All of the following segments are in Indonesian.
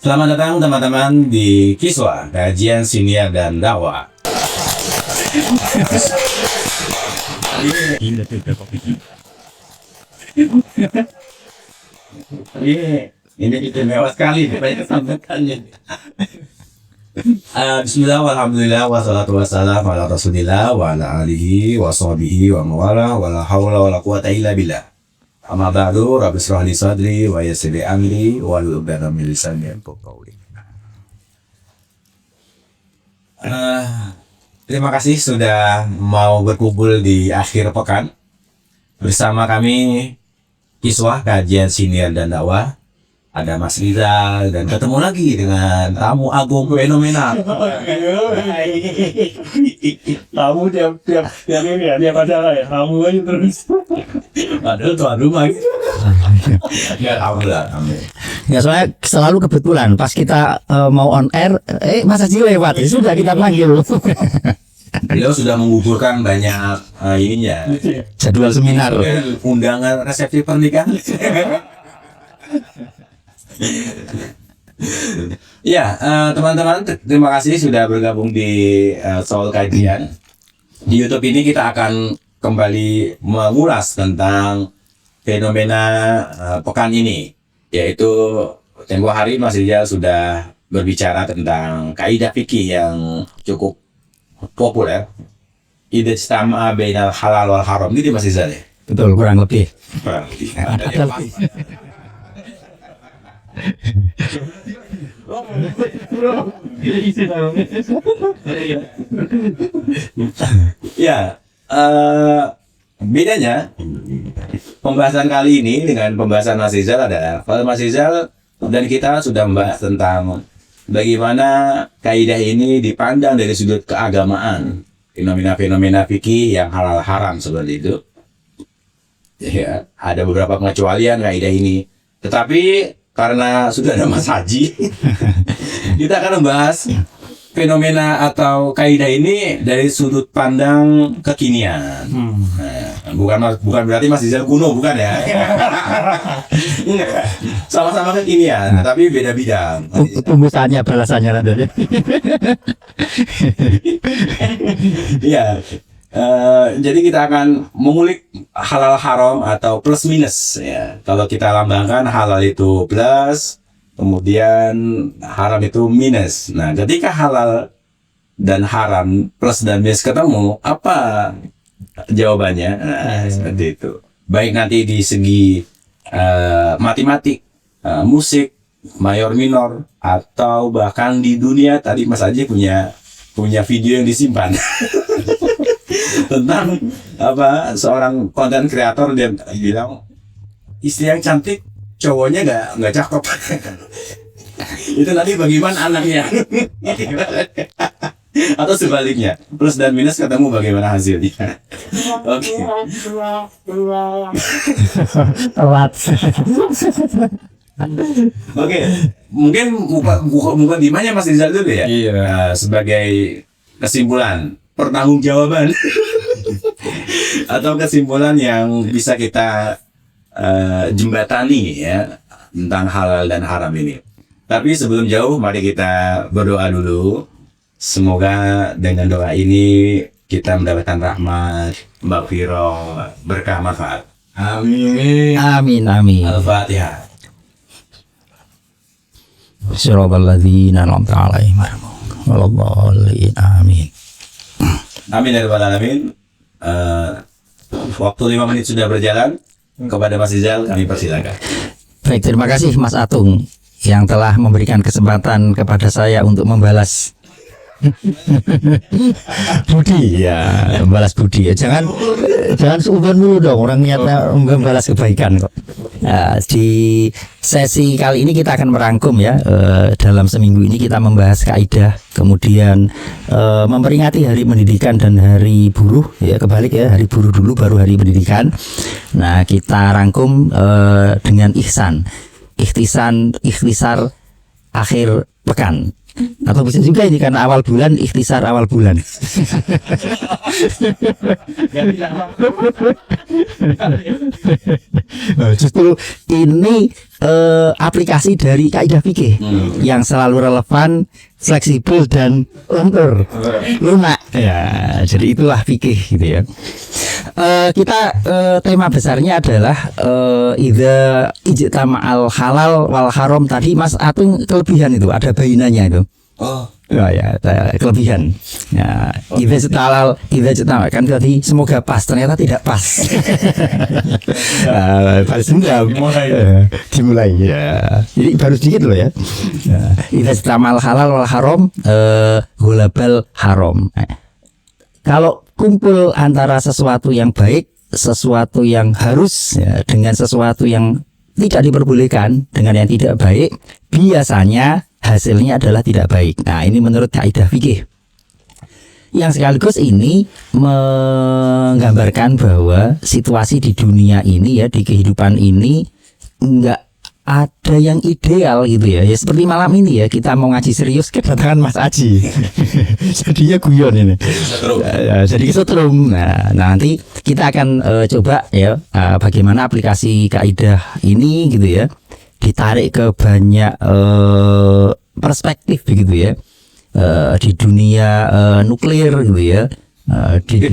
Selamat datang teman-teman di Kiswa, kajian siniar dan dakwah. Ini mewah sekali banyak sambutannya. Bismillah, walhamdulillah, wassalatu wassalamu ala rasulillah wa ala alihi wa sahbihi wa mawala wa la hawla wa la quwata illa billah. Amma ba'du, rabbi shrah li sadri wa yassir li amri wa hlul 'uqdatam min lisani yafqahu qawli. Terima kasih sudah mau berkumpul di akhir pekan bersama kami Kiswah, kajian siniar dan dakwah. Ada Mas Rizal dan ketemu lagi dengan tamu agung fenomenal. Tamu tiap ini ya, tiap acara ya, tamu aja terus. Padahal tuan rumah gitu. Ya, alhamdulillah. Ya soalnya selalu kebetulan pas kita mau on air, Mas Haji lewat, ya sudah kita panggil. Beliau sudah menggugurkan banyak ininya. Jadwal seminar. Undangan resepsi pernikahan. Ya, teman-teman, terima kasih sudah bergabung di Soal Kajian. Di YouTube ini kita akan kembali mengulas tentang fenomena pekan ini, yaitu tempo hari Mas Rizal sudah berbicara tentang kaidah fikih yang cukup populer, idstama bainal halal wal haram. Ini Mas Rizal ya? Betul, kurang lebih. Ya, bedanya pembahasan kali ini dengan pembahasan Mas Rizal adalah kalau Mas Rizal dan kita sudah membahas tentang bagaimana kaidah ini dipandang dari sudut keagamaan, fenomena-fenomena fikih yang halal haram seperti itu. Ya, ada beberapa pengecualian kaidah ini. Tetapi karena sudah ada Mas Haji, kita akan membahas fenomena atau kaidah ini dari sudut pandang kekinian. Nah, bukan berarti Mas Rizal kuno, bukan ya? Sama-sama kekinian, tapi beda bidang. Pembukaannya balasannya nanti. Iya. Jadi kita akan mengulik halal haram atau plus minus ya. Kalau kita lambangkan halal itu plus, kemudian haram itu minus. Nah, ketika halal dan haram plus dan minus ketemu, apa jawabannya? Nah, seperti itu. Baik nanti di segi matematik, musik, mayor minor, atau bahkan di dunia tadi Mas Haji punya video yang disimpan. Tentang apa, seorang konten kreator dia bilang istri yang cantik cowoknya nggak cakep. Itu nanti bagaimana anaknya. Atau sebaliknya, plus dan minus ketemu bagaimana hasilnya. Oke. Telat. Oke, mungkin buka dimanya Mas Rizal dulu ya. Iya. Sebagai kesimpulan, pertanggungjawaban atau kesimpulan yang bisa kita jembatani ya tentang halal dan haram ini. Tapi sebelum jauh, mari kita berdoa dulu. Semoga dengan doa ini kita mendapatkan rahmat, maghfirah, berkah, manfaat. Amin. Amin amin. Al-Fatihah. Siratal ladzina an'amta 'alaihim ghairil amin. Amin ya rabbal alamin. Waktu 5 menit sudah berjalan. Kepada Mas Rizal kami persilakan. Baik, terima kasih Mas Atung yang telah memberikan kesempatan kepada saya untuk membalas budi ya, membalas budi ya. Jangan seuban dulu dong, orang niatnya membalas kebaikan kok. Nah, di sesi kali ini kita akan merangkum ya, dalam seminggu ini kita membahas kaidah, kemudian memperingati Hari Pendidikan dan Hari Buruh ya, kebalik ya, Hari Buruh dulu baru Hari Pendidikan. Nah, kita rangkum dengan ikhtisar akhir pekan. Atau bisa juga ini karena awal bulan, ikhtisar awal bulan. Justru ini aplikasi dari kaidah fikih yang selalu relevan, fleksibel dan lentur, lunak. Ya, jadi itulah fikih gitu ya. Kita tema besarnya adalah idza ijtama'al halal wal haram. Tadi Mas Atung kelebihan itu ada bainanya itu. Oh, Ya, kelebihan. Ya, idza ijtama kan tadi semoga pas, ternyata tidak pas. Balas dendam. Dimulai. Ya. Jadi baru sedikit loh ya. Idza ijtamal halal wal haram gulabal haram. Kalau kumpul antara sesuatu yang baik, sesuatu yang harus ya, dengan sesuatu yang tidak diperbolehkan, dengan yang tidak baik, biasanya hasilnya adalah tidak baik. Nah, ini menurut kaidah fikih. Yang sekaligus ini menggambarkan bahwa situasi di dunia ini ya, di kehidupan ini enggak ada yang ideal gitu ya. Ya seperti malam ini ya, kita mau ngaji serius kedatangan Mas Aji. Jadinya guyon ini. Jadi kesetrum. Nah, nanti kita akan coba ya bagaimana aplikasi kaidah ini gitu ya, ditarik ke banyak perspektif begitu ya, di dunia nuklir gitu ya, di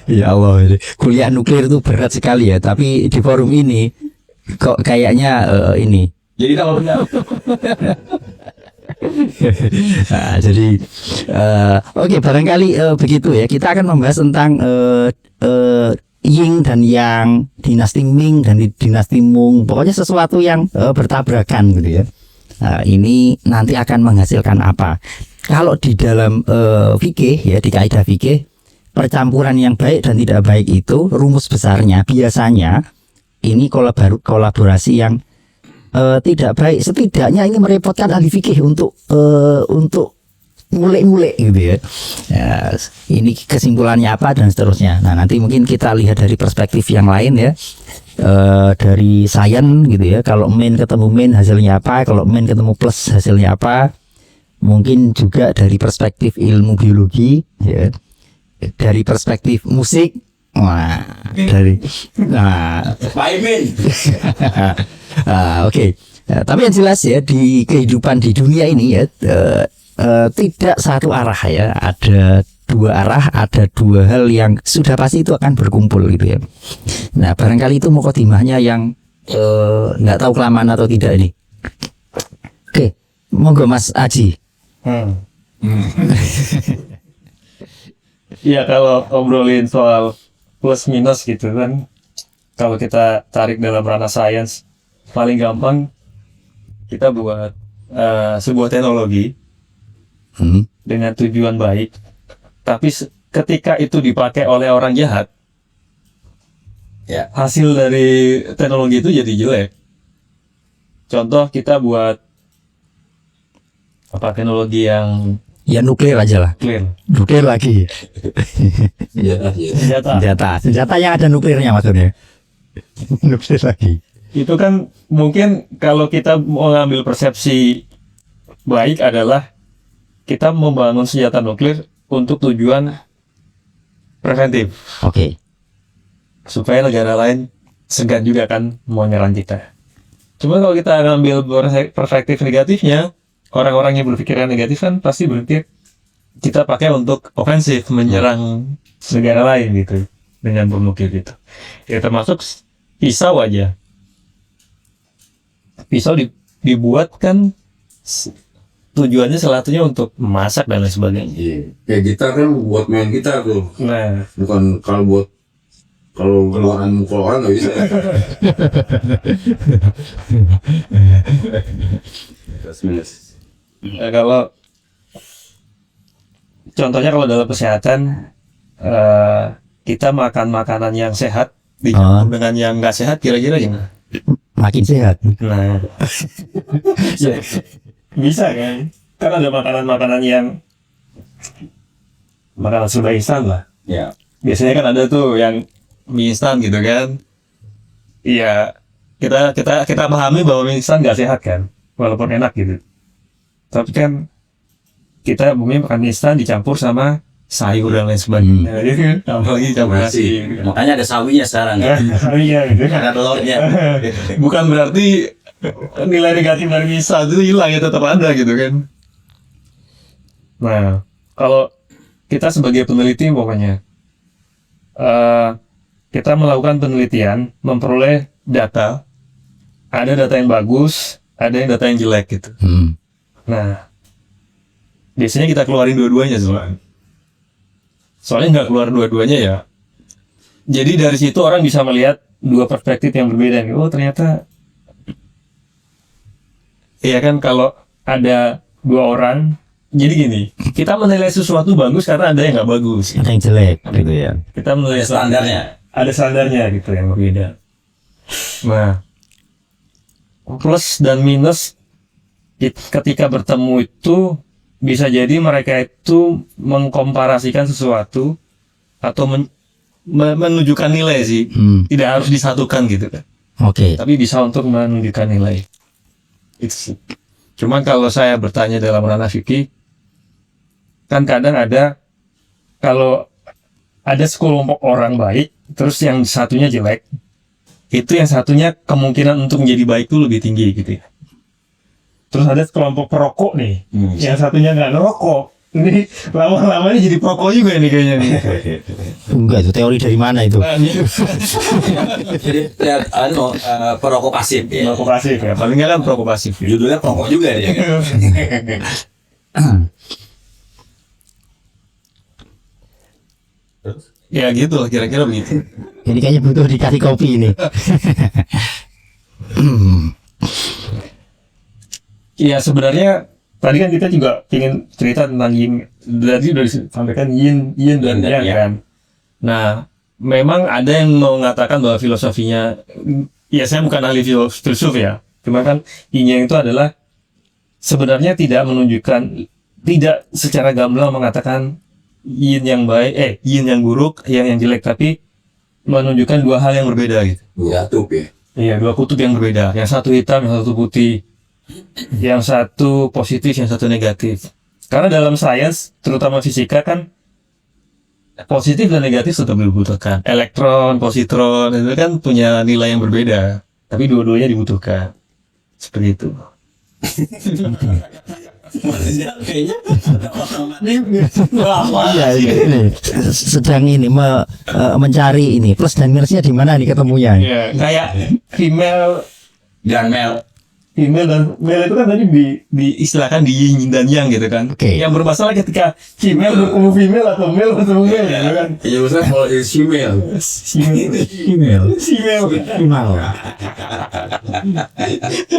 ya Allah, ini kuliah nuklir itu berat sekali ya, tapi di forum ini kok kayaknya ini. jadi kalau benar. Nah, jadi oke, barangkali begitu ya. Kita akan membahas tentang Ying dan Yang, dinasti Ming dan dinasti Mung. Pokoknya sesuatu yang bertabrakan gitu ya. Nah, ini nanti akan menghasilkan apa? Kalau di dalam fikih ya, di kaidah fikih, percampuran yang baik dan tidak baik itu rumus besarnya biasanya ini kolaborasi yang tidak baik. Setidaknya ini merepotkan ahli fikih untuk ngulik-ngulik gitu ya. Ya, ini kesimpulannya apa dan seterusnya. Nah, nanti mungkin kita lihat dari perspektif yang lain ya. Dari sains gitu ya. Kalau min ketemu min hasilnya apa? Kalau min ketemu plus hasilnya apa? Mungkin juga dari perspektif ilmu biologi ya. Dari perspektif musik. Wah, Paimin. Oke. Tapi yang jelas ya, di kehidupan di dunia ini ya, tidak satu arah ya, ada dua arah, ada dua hal yang sudah pasti itu akan berkumpul gitu ya. Nah, barangkali itu mukadimahnya yang nggak tahu kelamaan atau tidak ini. Oke, monggo Mas Aji. Ya, kalau ngobrolin soal plus minus gitu kan, kalau kita tarik dalam ranah sains, paling gampang kita buat sebuah teknologi dengan tujuan baik, tapi ketika itu dipakai oleh orang jahat, ya hasil dari teknologi itu jadi jelek. Contoh, kita buat apa, teknologi yang Ya nuklir aja lah. clear, Nuklir lagi. Senjata yang ada nuklirnya maksudnya. Nuklir lagi. itu kan mungkin kalau kita mau ngambil persepsi baik adalah kita membangun senjata nuklir untuk tujuan preventif, Oke. supaya negara lain segan juga kan mau nyerang kita. Cuma kalau kita ngambil perspektif negatifnya, orang-orang yang berpikiran negatif kan pasti berpikir kita pakai untuk ofensif, menyerang negara lain gitu dengan bom nuklir gitu. Ya termasuk pisau aja. Pisau dibuat kan tujuannya salah satunya untuk memasak dan lain sebagainya. Iya. Kayak gitar kan buat main gitar tuh. Nah, Bukan kalau ngeluarin mukul orang nggak bisa. kalau contohnya kalau dalam kesehatan, kita makan makanan yang sehat dicampur dengan yang nggak sehat, kira-kira gimana? Makin sehat. Nah, ya, bisa kan? Kan ada makanan-makanan yang makanan serba instan lah. Ya. Biasanya kan ada tuh yang mie instan gitu kan. Iya, kita pahami bahwa mie instan nggak sehat kan, walaupun enak gitu. Tapi kan kita umumnya makan mie instan dicampur sama sayur dan lain sebagainya. Jadi kan apalagi campur nasi. Makanya ada sawinya sekarang. Iya gitu kan. Ada telurnya. Bukan berarti nilai negatif dari misal itu hilang ya, tetap ada gitu kan. Nah, kalau kita sebagai peneliti pokoknya kita melakukan penelitian, memperoleh data. Ada data yang bagus, ada yang data yang jelek gitu. Nah, biasanya kita keluarin dua-duanya soalnya nggak keluar dua-duanya ya. Jadi dari situ orang bisa melihat dua perspektif yang berbeda nih. Oh ternyata, iya kan, kalau ada dua orang, jadi gini, kita menilai sesuatu bagus karena ada yang nggak bagus. Ada yang jelek gitu ya. Kita menilai Standarnya. ada standarnya gitu yang berbeda. Nah, plus dan minus ketika bertemu itu bisa jadi mereka itu mengkomparasikan sesuatu atau menunjukkan nilai sih. Tidak harus disatukan gitu kan. Oke. Tapi bisa untuk menunjukkan nilai. Itu sih. Cuman kalau saya bertanya dalam ranah fikih, kan kadang ada, kalau ada sekelompok orang baik, terus yang satunya jelek, itu yang satunya kemungkinan untuk menjadi baik itu lebih tinggi gitu ya. Terus ada kelompok perokok nih, yang satunya nggak ngerokok. Ini lama-lama ini jadi perokok juga nih kayaknya nih. Enggak, itu teori dari mana itu? Jadi perokok pasif ya. Perokok pasif ya, paling nggak kan perokok pasif. Judulnya perokok juga dia. Ya gitu lah, kira-kira begitu. Ini kayaknya butuh dikasih kopi ini. Ya sebenarnya tadi kan kita juga ingin cerita tentang yin. Tadi udah disampaikan yin dan yang kan. Nah, memang ada yang mengatakan bahwa filosofinya, ya saya bukan ahli filsuf ya, cuma kan yin yang itu adalah sebenarnya tidak menunjukkan, tidak secara gamblang mengatakan yin yang baik, yin yang buruk, yang jelek, tapi menunjukkan dua hal yang berbeda gitu. Ya, tuh ya. Iya, dua kutub yang berbeda. Yang satu hitam, yang satu putih. Yang satu positif, yang satu negatif. Karena dalam sains, terutama fisika kan, positif dan negatif tetap dibutuhkan. Elektron, positron, itu kan punya nilai yang berbeda. Tapi dua-duanya dibutuhkan. Seperti itu. Iya, ini sedang ini mencari ini plus dan minusnya di mana nih ketemunya? Ya, kayak female Dan male. dan male itu kan tadi diistilahkan di yin dan yang gitu kan. Oke. Yang bermasalah ketika female bertemu female atau male bertemu male gitu kan. Ya maksudnya kalau is female. Email. Female. Email.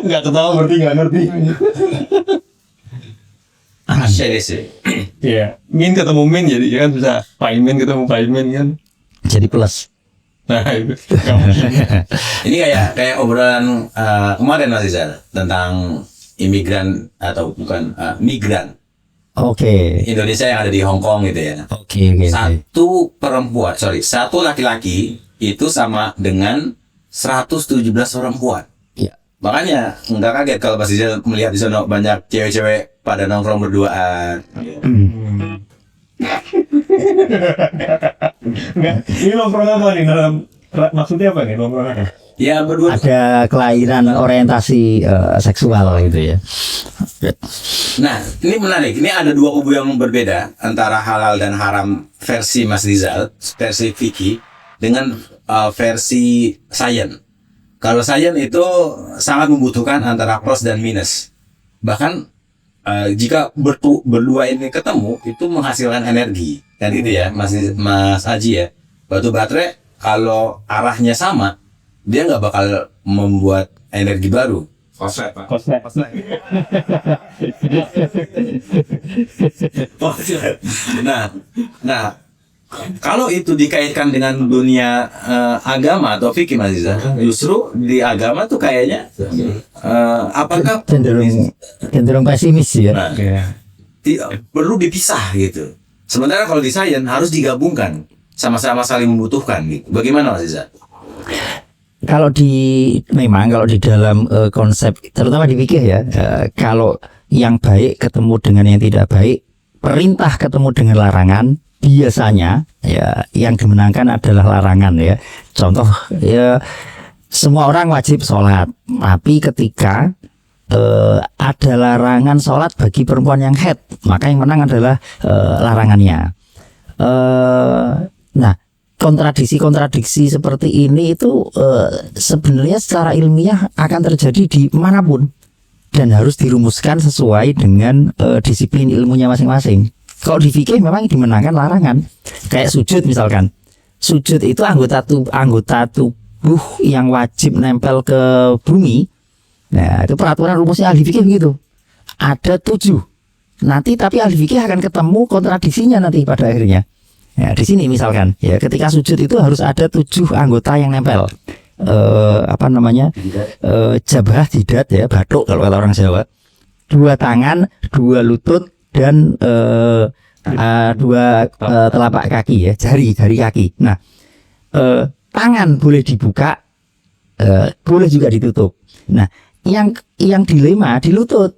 Nggak ketawa berarti nggak ngerti. Asyik sih. Iya, min ketemu min jadi kan bisa paimin ketemu paimin kan. Jadi plus. Nah itu nggak mungkin. Ini kayak obrolan kemarin Mas Izal tentang imigran atau bukan migran Oke. Indonesia yang ada di Hong Kong gitu ya. Oke. Satu laki-laki itu sama dengan 117 perempuan. Iya. Makanya nggak kaget kalau Mas Izal melihat di sana banyak cewek-cewek pada nongkrong berduaan. Nggak, ini nongkrong apa nih dalam maksudnya apa nih nongkrong apa? Ya berdua. Ada kelainan orientasi seksual gitu ya. Nah, ini menarik. Ini ada dua kubu yang berbeda antara halal dan haram versi Mas Rizal, versi Vicky, dengan versi Sayen. Kalau Sayen itu sangat membutuhkan antara plus dan minus. Bahkan jika berdua ini ketemu, itu menghasilkan energi. Kan itu ya, Mas Aji ya. Batu baterai kalau arahnya sama, dia nggak bakal membuat energi baru. Koslet, Pak. Koslet. Nah, kalau itu dikaitkan dengan dunia agama atau fikih Mas Iza, justru di agama tuh kayaknya apakah cenderung pesimis ya. Nah, perlu dipisah gitu. Sementara kalau di sains harus digabungkan, sama-sama saling membutuhkan gitu. Bagaimana Mas Iza? Kalau memang kalau di dalam konsep terutama di fikih ya, kalau yang baik ketemu dengan yang tidak baik, perintah ketemu dengan larangan, biasanya ya yang dimenangkan adalah larangan ya. Contoh ya, semua orang wajib sholat, tapi ketika ada larangan sholat bagi perempuan yang haid, maka yang menang adalah larangannya. Nah, kontradiksi-kontradiksi seperti ini itu sebenarnya secara ilmiah akan terjadi di manapun dan harus dirumuskan sesuai dengan disiplin ilmunya masing-masing. Kalau di fikih memang dimenangkan larangan, kayak sujud misalkan. Sujud itu anggota tubuh yang wajib nempel ke bumi. Nah, itu peraturan rumusnya ahli fikih begitu. Ada 7. Nanti tapi ahli fikih akan ketemu kontradiksinya nanti pada akhirnya. Ya, di sini misalkan ya, ketika sujud itu harus ada 7 anggota yang nempel. Jabah, jidat ya, batuk kalau kata orang Jawa. 2 tangan, 2 lutut dan 2 telapak kaki ya, jari kaki. Nah, tangan boleh dibuka, boleh juga ditutup. Nah, yang dilema di lutut.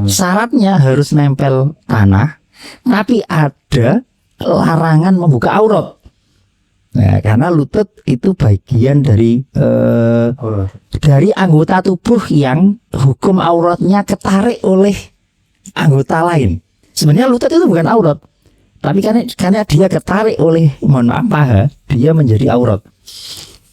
Syaratnya harus nempel tanah, tapi ada larangan membuka aurat. Nah, karena lutut itu bagian dari anggota tubuh yang hukum auratnya ketarik oleh anggota lain. Sebenarnya lutut itu bukan aurat, tapi karena dia ketarik oleh paha, dia menjadi aurat.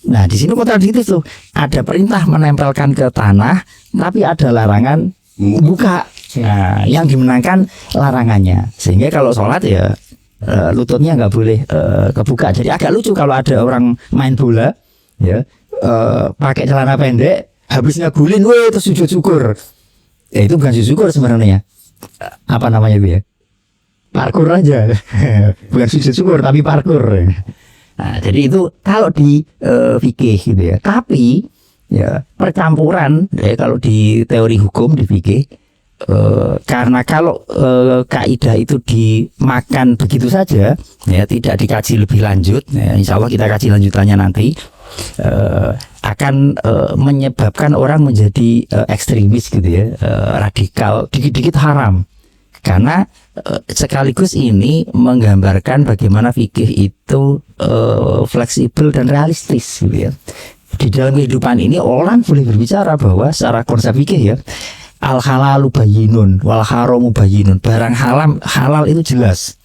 Nah, di sini kontradiktif tuh. Ada perintah menempelkan ke tanah, tapi ada larangan buka. Nah, yang dimenangkan larangannya. Sehingga kalau sholat ya lututnya nggak boleh kebuka. Jadi agak lucu kalau ada orang main bola ya, pakai celana pendek, habisnya gulin, itu sujud syukur. Ya, itu bukan sujud syukur sebenarnya. Apa namanya itu ya? Parkur aja. Bukan sujud syukur tapi parkur. Nah, jadi itu kalau di fikih gitu ya. Tapi ya percampuran ya kalau di teori hukum di fikih, karena kalau kaidah itu dimakan begitu saja ya, tidak dikaji lebih lanjut ya, insya Allah kita kaji lanjutannya nanti, akan menyebabkan orang menjadi ekstremis gitu ya, radikal, dikit-dikit haram. Karena sekaligus ini menggambarkan bagaimana fikih itu fleksibel dan realistis gitu ya. Di dalam kehidupan ini orang boleh berbicara bahwa secara konsep fikih ya, al halalu bayyinun wal haramu bayyinun. Barang halal itu jelas,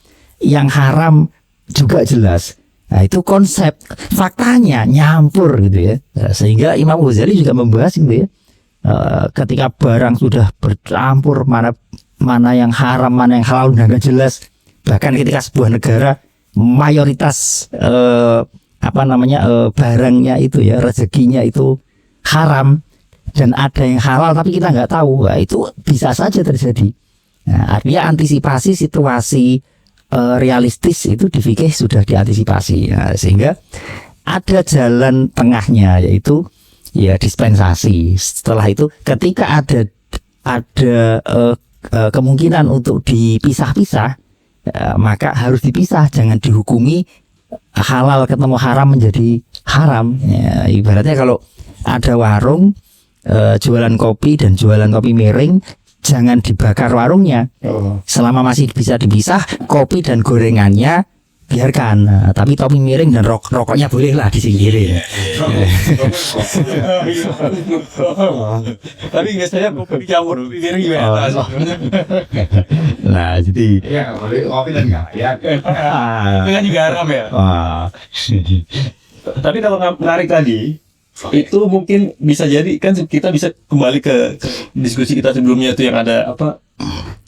yang haram juga jelas. Nah, itu konsep, faktanya nyampur gitu ya. Nah, sehingga Imam Ghazali juga membahas gitu ya. Ketika barang sudah bercampur, mana yang haram, mana yang halal udah nggak jelas. Bahkan ketika sebuah negara mayoritas barangnya itu ya, rezekinya itu haram dan ada yang halal tapi kita nggak tahu, nah, itu bisa saja terjadi. Nah, artinya antisipasi situasi realistis itu di fikih sudah diantisipasi. Nah, sehingga ada jalan tengahnya, yaitu ya dispensasi. Setelah itu ketika ada kemungkinan untuk dipisah-pisah, maka harus dipisah, jangan dihukumi halal ketemu haram menjadi haram ya. Ibaratnya kalau ada warung jualan kopi dan jualan kopi miring, jangan dibakar warungnya selama masih bisa dipisah, kopi dan gorengannya biarkan, tapi topi miring dan rokoknya bolehlah disingkirin. Tapi biasanya kopi dicampur miring gimana? Nah, jadi Ya, kopi dan nggak ya. Dengan juga haram ya. Tapi kalau menarik tadi, itu mungkin bisa jadi kan kita bisa kembali ke diskusi kita sebelumnya itu yang ada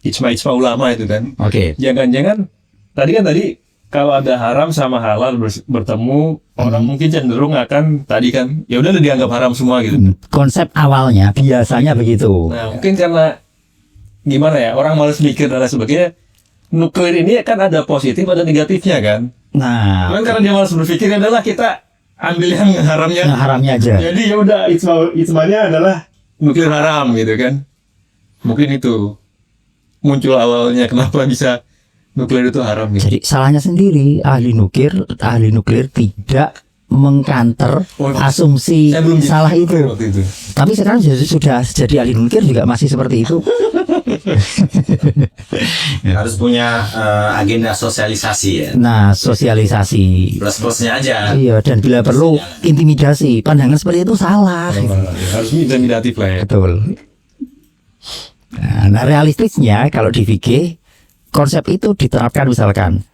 ijma ulama itu kan. Oke. Jangan-jangan tadi kalau ada haram sama halal bertemu, orang mungkin cenderung akan tadi kan ya udah dianggap haram semua gitu. Konsep awalnya biasanya begitu. Nah, mungkin karena gimana ya, orang malas mikir dan lain sebagainya. Nuklir ini kan ada positif ada negatifnya kan. Nah, Cuman karena dia malas berpikir adalah kita ambil yang haramnya aja. Jadi ya udah ijmanya adalah nuklir haram gitu kan. Mungkin itu muncul awalnya kenapa bisa nuklir itu haram gitu. Jadi salahnya sendiri, ahli nuklir tidak mengkanter asumsi Saya belum salah itu. waktu itu. Tapi sekarang sudah jadi ahli nuklir juga masih seperti itu. Harus punya agenda sosialisasi ya. Nah, sosialisasi. Plus-plusnya aja. Iya, dan bila perlu intimidasi. Pandangan seperti itu salah. Harus intimidatif lah ya. Betul. Nah, realistisnya kalau di VG konsep itu diterapkan misalkan,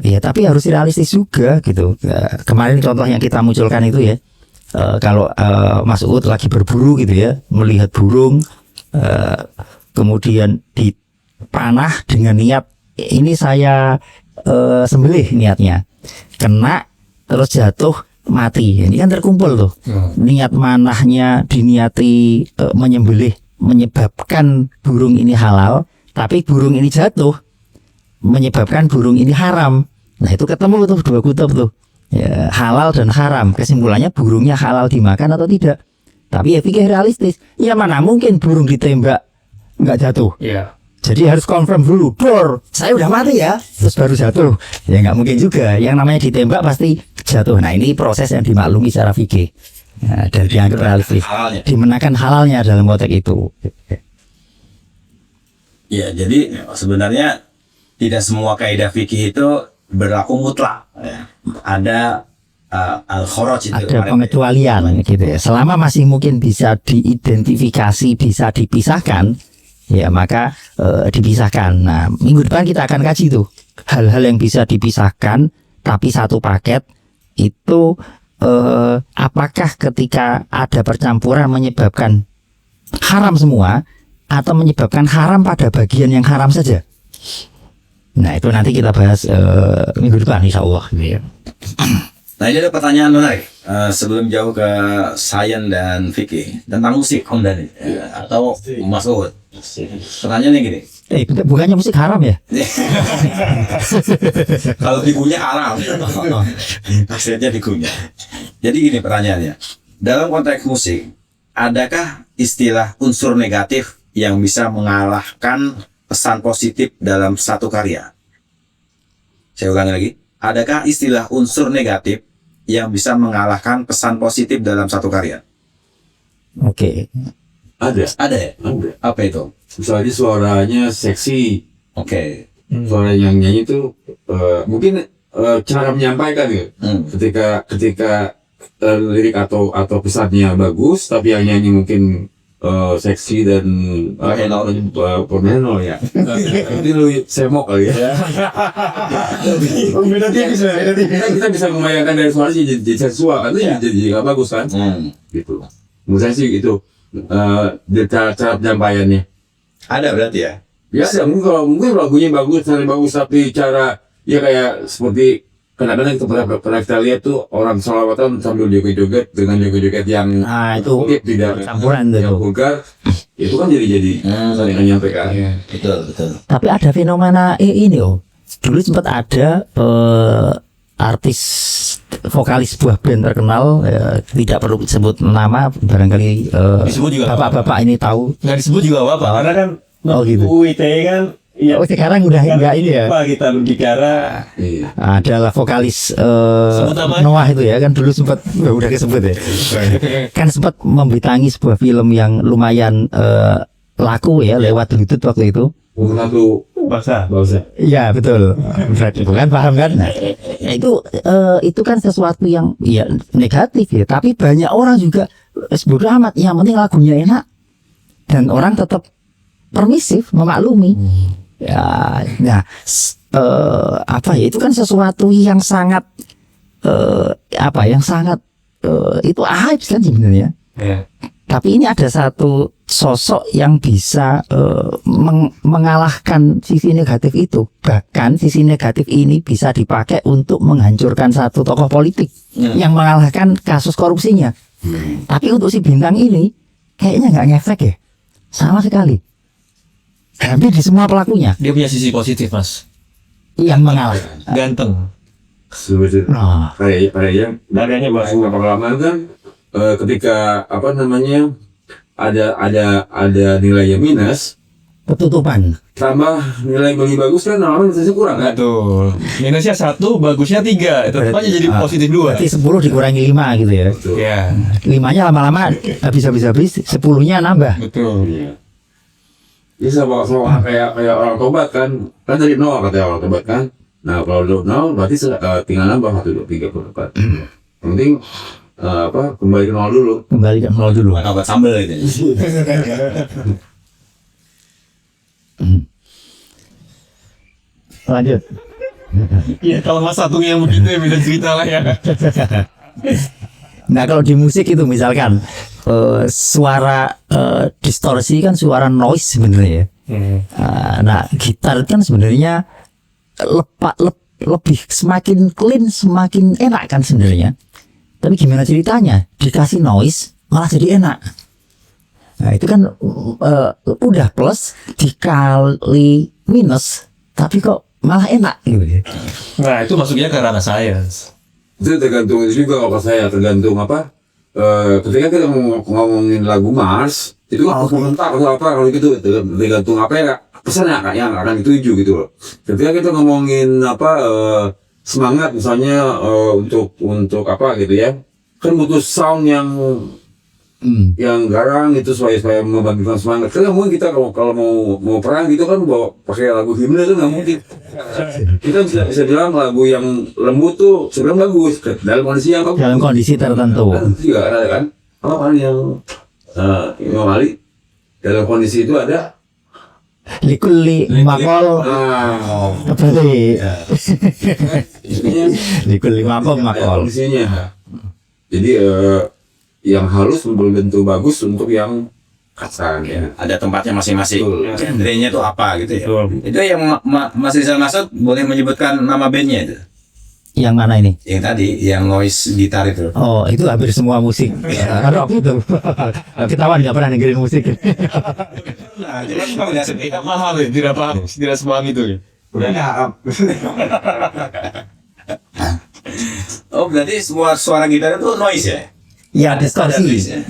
ya tapi harus realistis juga gitu. Kemarin contoh yang kita munculkan itu ya, kalau Mas Uut lagi berburu gitu ya, melihat burung, kemudian dipanah dengan niat ini saya sembelih niatnya, kena terus jatuh mati. Ini kan terkumpul tuh. Niat manahnya diniati menyembelih menyebabkan burung ini halal, tapi burung ini jatuh menyebabkan burung ini haram. Nah itu ketemu tuh dua kutub tuh ya, halal dan haram. Kesimpulannya burungnya halal dimakan atau tidak. Tapi ya pikir realistis, ya mana mungkin burung ditembak nggak jatuh. Iya. Jadi harus confirm dulu, bor saya udah mati ya, terus baru jatuh. Ya nggak mungkin juga, yang namanya ditembak pasti jatuh. Nah ini proses yang dimaklumi secara fikih. Nah, dan dianggap realistis, Halalnya. dimenangkan halalnya dalam konteks itu. Ya, jadi sebenarnya tidak semua kaidah fikih itu berlaku mutlak. Ya. Ada al-kharaj itu. Ada pengecualian gitu ya. Selama masih mungkin bisa diidentifikasi, bisa dipisahkan, ya maka dipisahkan. Nah, minggu depan kita akan kaji tuh hal-hal yang bisa dipisahkan tapi satu paket itu. Apakah ketika ada percampuran menyebabkan haram semua atau menyebabkan haram pada bagian yang haram saja? Nah itu nanti kita bahas minggu depan insya Allah. Nah ini ada pertanyaan menarik sebelum jauh ke sains dan fikih tentang musik Om Dhani atau Mas Uut. Pertanyaannya gini. Bukannya musik haram ya? Kalau digunya haram. Maksudnya digunya. Jadi gini pertanyaannya. Dalam konteks musik, adakah istilah unsur negatif yang bisa mengalahkan pesan positif dalam satu karya? Saya ulangi lagi. Adakah istilah unsur negatif yang bisa mengalahkan pesan positif dalam satu karya? Oke. Ada ya? Ada. Apa itu? Misalnya suaranya seksi, Oke. suara yang nyanyi itu mungkin cara menyampaikan gitu. Ketika lirik atau pesannya bagus, tapi yang nyanyi mungkin seksi dan porno ya. Nanti lu semok kali ya. Beda tipis lah. Kita bisa membayangkan dari suara jadi seksual, kan jadi nggak bagus kan? Gitu. Menurut saya sih gitu. Cara penyampaiannya. Ada berarti ya? Ya, mungkin lagunya bagus, cara bagus, tapi cara ya kayak seperti kadang-kadang pernah kita lihat tuh orang sholawatan sambil joget-joget dengan joget-joget yang Itu mungkin tidak campuran tuh. yang vulgar, itu kan jadi saling menyampaikan. Betul. Tapi ada fenomena ini dulu sempat ada artis vokalis sebuah band terkenal, tidak perlu sebut nama, barangkali Disebut juga bapak-bapak ini tahu. Nggak disebut juga apa-apa karena kan gitu. UIT kan ya, Sekarang udah enggak ini ya. apa kita berbicara Iya. Adalah vokalis Sebut apa? Noah itu ya, kan dulu sempat udah disebut ya. Kan sempat membitangi sebuah film yang lumayan laku ya lewat Bluetooth waktu itu. Satu bahasa. Iya betul, berarti bukan paham kan? Nah, itu kan sesuatu yang ya negatif ya, tapi banyak orang juga bodo amat, yang penting lagunya enak dan orang tetap permisif memaklumi. Ya, nah apa ya, itu kan sesuatu yang sangat yang sangat itu aib kan sebenarnya. Ya. Tapi ini ada satu sosok yang bisa mengalahkan sisi negatif itu. Bahkan sisi negatif ini bisa dipakai untuk menghancurkan satu tokoh politik yang mengalahkan kasus korupsinya. Tapi untuk si bintang ini kayaknya nggak ngefek ya, sama sekali. Hampir di semua pelakunya Dia punya sisi positif, Mas. yang mengalah. Ganteng. sebetulnya Nah, kayak Nadanya bagus. pengalaman kan ketika ada nilainya minus ketutupan. tambah nilai bagi bagus kan lama-lama minusnya kurang kan? Betul. Minusnya 1, bagusnya 3. Tetap aja jadi positif 2. Berarti 10 dikurangi 5 gitu ya. Betul. Ya, 5-nya lama-lama habis, 10-nya nambah. betul. Dia sama kayak orang tobat kan dari nol katanya orang tobat kan. Nah kalau dari nol berarti tinggal nambah 1, 2, 3, 4. Yang penting kembali ke nol dulu. Kembali ke nol dulu. Obat sambel gitu. Lanjut. Iya, kalau mas satunya yang begitu ya beda cerita lah ya. Nah kalau di musik itu misalkan suara distorsi kan suara noise sebenarnya ya. Nah gitar kan sebenarnya lebih semakin clean semakin enak kan sebenarnya. Tapi gimana ceritanya dikasih noise malah jadi enak. Nah itu kan udah plus dikali minus tapi kok malah enak gitu. Nah itu masuknya ke ranah sains. Itu tergantung juga kalau saya tergantung ketika kita ngomongin lagu Mars itu kan komentar atau apa kalau gitu tergantung apa ya pesannya yang akan dituju gitu loh. Ketika kita ngomongin semangat misalnya untuk apa gitu ya kan butuh sound yang garang itu supaya membangkitkan semangat. Karena mungkin kita kalau mau perang gitu kan bawa pakai lagu himne itu nggak mungkin. Kita bisa bilang lagu yang lembut tuh sebenarnya bagus dalam kondisi yang Dalam kondisi tertentu. kan juga ada kan apa yang Imam Ali dalam kondisi itu ada Likuli makol apa sih? Likuli makol makol. kondisinya. Jadi yang halus belum tentu bagus untuk yang kasar ya. Ada tempatnya masing-masing. Betul. Genrenya itu apa gitu ya. Itu yang Mas Rizal maksud boleh menyebutkan nama bandnya itu. Yang mana ini? Yang tadi, yang noise gitar itu. Oh itu hampir semua musik rock itu. Ketahuan nggak pernah dengerin musik. Nah, jadi kalau nggak sedih. Tidak paham ya, tidak paham, tidak sepaham itu ya. Oh berarti semua suara gitar itu noise ya? Ya distorsi,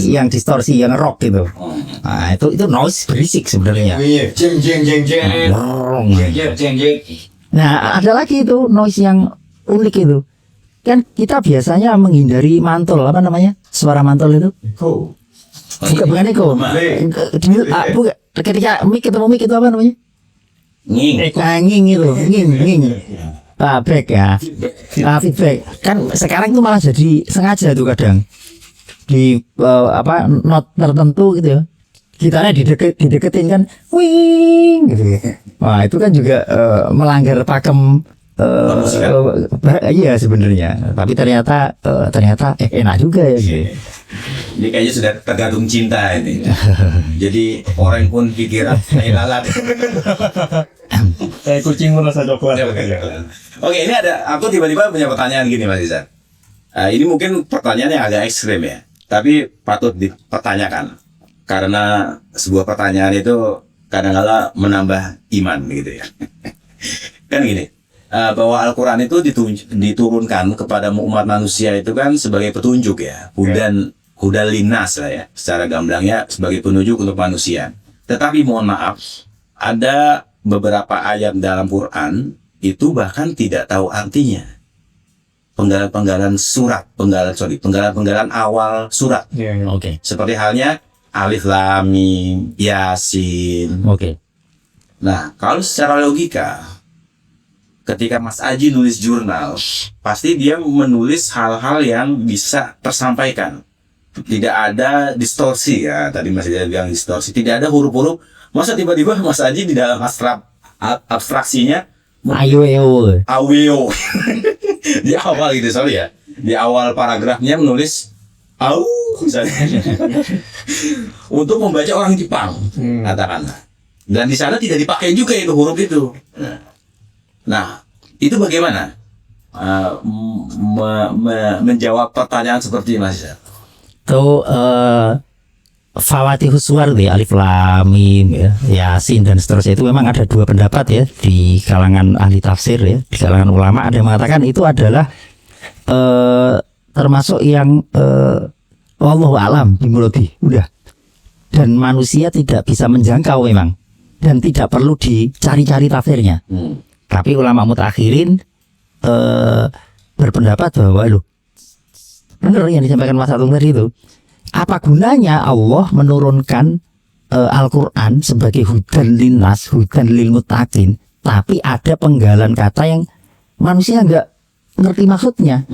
yang distorsi, yang rock gitu. Nah itu noise berisik sebenarnya. Jeng jeng jeng jeng. Nah ada lagi itu noise yang unik itu. Kan kita biasanya menghindari mantul apa namanya? Suara mantul itu. Bukan eko. Bukan. Ketika mic ketemu mic itu apa namanya? Nging. Nging itu, nging. Back ya. Feedback. Kan sekarang itu malah jadi sengaja tuh kadang di not tertentu gitu ya. Gitarnya dideketin kan, wing gitu. Wah itu kan juga melanggar pakem. Iya sebenarnya. Tapi ternyata enak juga ya. Gitu. Ini kayaknya sudah tergantung cinta ini. Jadi orang pun pikiran kayak lalat. Kayak kucing merasa coklat. Oke, ini aku tiba-tiba punya pertanyaan gini Mas Izan. Ini mungkin pertanyaan yang agak ekstrim ya, tapi patut dipertanyakan karena sebuah pertanyaan itu kadang-kala menambah iman gitu ya. Kan gini, bahwa Al-Quran itu diturunkan kepada umat manusia itu kan sebagai petunjuk ya, hudal linnas lah ya, secara gamblangnya sebagai penunjuk untuk manusia. Tetapi mohon maaf, ada beberapa ayat dalam Quran itu bahkan tidak tahu artinya. Penggalan-penggalan awal surat. Oke. Seperti halnya Alif Lam Mim, Yasin. Oke. Nah, kalau secara logika, ketika Mas Aji nulis jurnal, pasti dia menulis hal-hal yang bisa tersampaikan. Tidak ada distorsi ya, tadi Mas Aji bilang distorsi. Tidak ada huruf-huruf. Masa tiba-tiba Mas Aji di dalam abstraksinya aweo di awal gitu, sorry ya, di awal paragrafnya menulis au misalnya untuk membaca orang Jepang katakanlah, dan di sana tidak dipakai juga itu huruf itu. Nah itu bagaimana menjawab pertanyaan seperti Mas Izal? Itu Fawatihus Suwar ya, Alif Lam Mim ya, Yasin dan seterusnya itu memang ada dua pendapat ya di kalangan ahli tafsir ya, di kalangan ulama ada yang mengatakan itu adalah termasuk yang wallahu alam bimuradi udah, dan manusia tidak bisa menjangkau memang dan tidak perlu dicari-cari tafsirnya. Tapi ulama mutakhirin berpendapat bahwa loh benar yang disampaikan Mas Atung tadi itu, apa gunanya Allah menurunkan Al-Quran sebagai hudan linnas, hudan lil muttaqin, tapi ada penggalan kata yang manusia nggak ngerti maksudnya.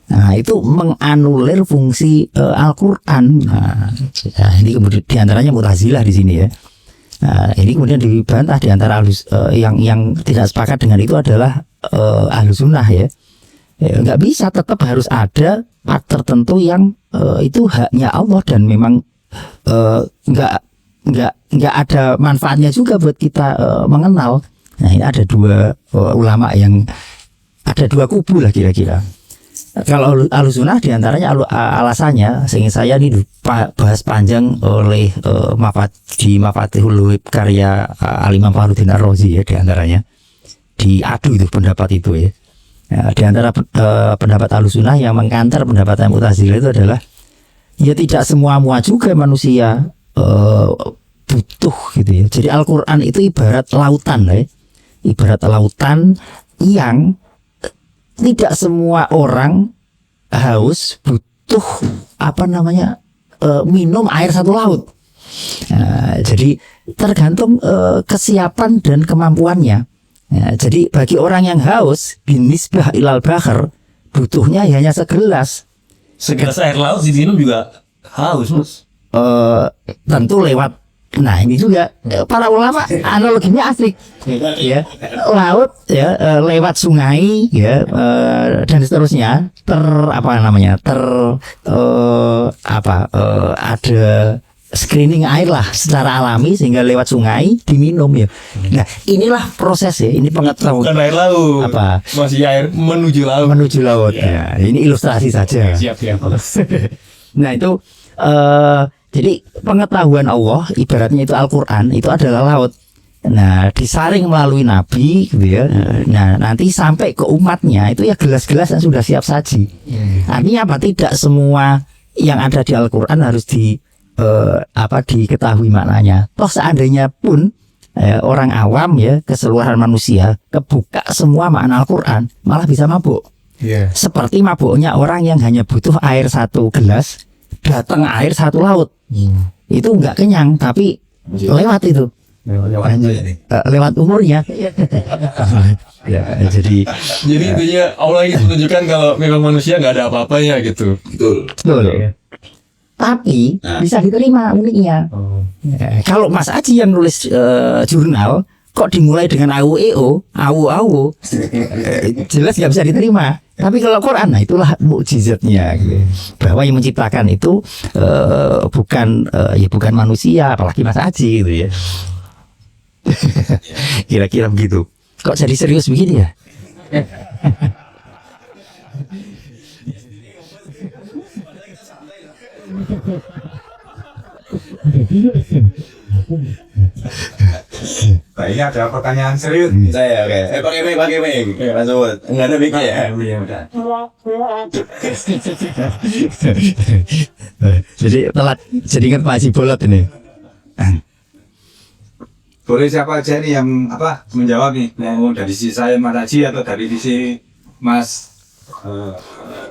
Nah, itu menganulir fungsi Al-Quran. Nah, ini kemudian diantaranya Mu'tazilah di sini ya. Nah, ini kemudian dibantah di antara yang tidak sepakat dengan itu adalah Ahlus Sunnah ya. Nggak bisa, tetap harus ada part tertentu yang itu haknya Allah dan memang nggak ada manfaatnya juga buat kita mengenal. Nah, ini ada dua ulama yang ada dua kubu lah kira-kira. Kalau Ahlus Sunnah diantaranya alasannya, sehingga saya ini bahas panjang oleh di Mafatihul Ghaib karya Al-Imam Fakhruddin Ar-Razi ya, diantaranya diadu itu pendapat itu ya. Nah, di antara pendapat Ahlus Sunnah yang mengkantar pendapat Mu'tazilah itu adalah ya tidak semua juga manusia butuh gitu ya. Jadi Al-Quran itu ibarat lautan lah ya. Ibarat lautan yang tidak semua orang haus butuh minum air satu laut. Nah, jadi tergantung kesiapan dan kemampuannya. Ya, jadi bagi orang yang haus binisbah ilal bahr butuhnya hanya segelas air laut diminum juga haus Mas. Tentu lewat. Nah ini juga para ulama analoginya asik ya, laut ya, lewat sungai ya, dan seterusnya ada screening air lah secara alami sehingga lewat sungai diminum ya. Nah inilah proses ya, ini pengetahuan. Bukan air laut, masih air menuju laut. Ya, ini ilustrasi saja. Siap. Nah itu jadi pengetahuan Allah ibaratnya itu Al-Quran itu adalah laut. Nah disaring melalui Nabi gitu ya. Nah nanti sampai ke umatnya itu ya gelas-gelas yang sudah siap saji. Artinya apa? Tidak semua yang ada di Al-Quran harus diketahui maknanya. Toh seandainya pun orang awam ya, keseluruhan manusia kebuka semua makna Al-Quran malah bisa mabuk. Seperti mabuknya orang yang hanya butuh air satu gelas, datang air satu laut. Itu nggak kenyang, tapi lewat itu. Lewat umurnya. Ya, jadi intinya Allah ingin menunjukkan kalau memang manusia nggak ada apa-apanya gitu. Betul. Tapi bisa diterima uniknya. Ya, kalau Mas Aji yang nulis jurnal kok dimulai dengan awu jelas nggak bisa diterima. Tapi kalau Quran, nah itulah mukjizatnya gitu. Bahwa yang menciptakan itu bukan manusia, apalagi Mas Aji gitu ya. Kira-kira begitu. Kok jadi serius begini ya? Nah, ini ada pertanyaan serius. Saya oke. Pakai mic. Langsung. Enggak ada mic ya. Jadi telat. Jadi ingat Pak Haji Bolot ini. Boleh siapa aja nih yang menjawab nih? Mau dari sisi saya Mas Haji atau dari sisi Mas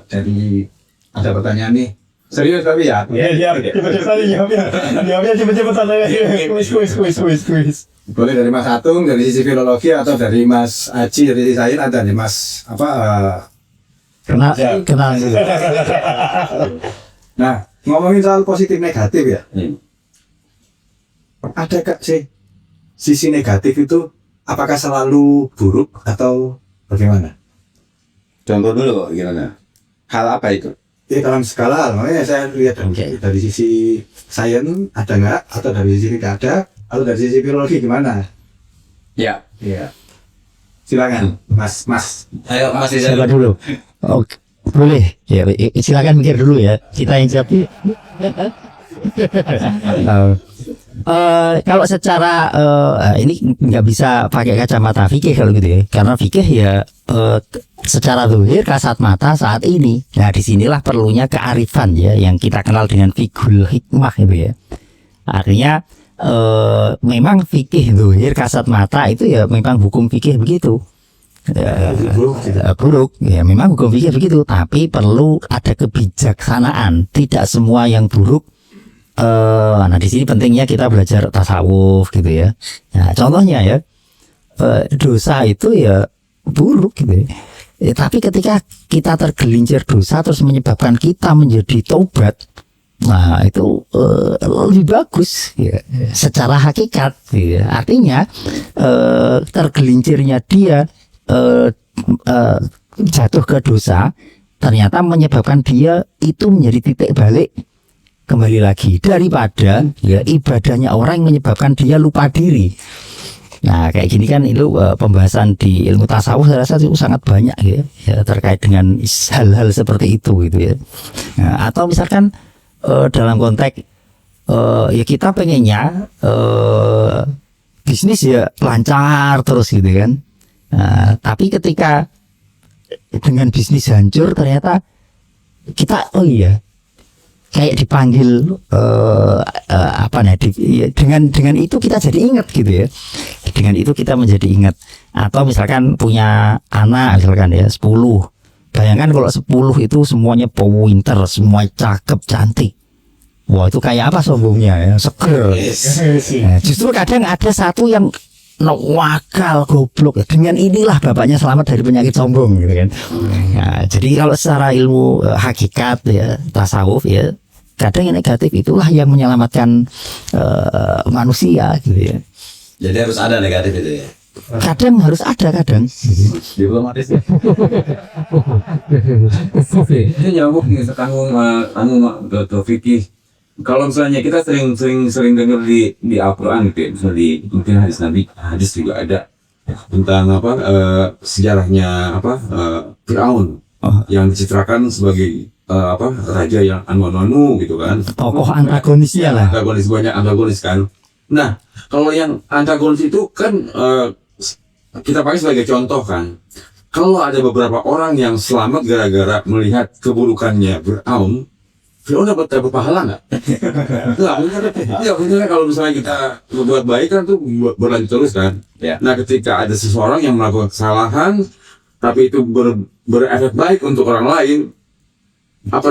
dari ada pertanyaan nih. Serius tapi ya? Iya, cepet-cepetan aja. Kuis. Boleh dari Mas Atung, dari sisi filologi atau dari Mas Aji, dari sisi saya ada nih Mas Kenal gitu. Nah, ngomongin soal positif negatif ya. Ada gak sih sisi negatif itu apakah selalu buruk atau bagaimana? Contoh dulu gimana? Hal apa itu? Ya dalam skala hal, makanya saya lihat dari sisi sains ada nggak, atau dari sisi tidak ada, atau dari sisi biologi gimana? Ya. Silakan, Mas. Ayo Mas Silakan dulu. Oke, boleh. Ya, silakan mikir dulu ya. Kita yang jawab. Kalau secara ini nggak bisa pakai kacamata fikih kalau gitu ya, karena fikih ya secara zahir kasat mata saat ini. Nah disinilah perlunya kearifan ya, yang kita kenal dengan fikul hikmah itu ya. Artinya memang fikih zahir kasat mata itu ya memang hukum fikih begitu. Buruk ya, memang hukum fikih begitu, tapi perlu ada kebijaksanaan. Tidak semua yang buruk Nah di sini pentingnya kita belajar tasawuf gitu ya. Nah contohnya ya, dosa itu ya buruk gitu ya. Tapi ketika kita tergelincir dosa terus menyebabkan kita menjadi taubat, nah itu lebih bagus ya, secara hakikat ya. Artinya tergelincirnya dia jatuh ke dosa ternyata menyebabkan dia itu menjadi titik balik kembali lagi, daripada ya ibadahnya orang yang menyebabkan dia lupa diri. Nah kayak gini kan itu pembahasan di ilmu tasawuf saya rasa itu sangat banyak ya terkait dengan hal-hal seperti itu gitu ya. Nah, atau misalkan dalam konteks ya kita pengennya bisnis ya lancar terus gitu kan. Nah, tapi ketika dengan bisnis hancur ternyata kita kayak dipanggil dengan itu kita jadi ingat gitu ya. Dengan itu kita menjadi ingat. Atau misalkan punya anak misalkan ya 10. Bayangkan kalau 10 itu semuanya pinter, semua cakep, cantik. Wah itu kayak apa sombongnya ya, seger. Nah, justru kadang ada satu yang wakal goblok. Dengan inilah bapaknya selamat dari penyakit sombong gitu kan. Nah, jadi kalau secara ilmu hakikat ya tasawuf ya kadang yang negatif itulah yang menyelamatkan manusia gitu ya. Jadi harus ada negatif itu ya. Kadang harus ada kadang. Diplomatis ya. Ini nyambung nih sekarang Dr. Vicky. Kalau misalnya kita sering dengar di Al-Quran gitu ya, misalnya mungkin hadis juga ada tentang sejarahnya Fir'aun yang dicitrakan sebagai raja yang anu gitu kan, Tokoh antagonisnya lah. banyak antagonis kan. Nah kalau yang antagonis itu kan kita pakai sebagai contoh kan. Kalau ada beberapa orang yang selamat gara-gara melihat keburukannya Fir'aun dapat pahala nggak? Bener kalau misalnya kita berbuat baik kan tuh berlanjut terus kan. Ya. Nah ketika ada seseorang yang melakukan kesalahan tapi itu berefek baik untuk orang lain, apa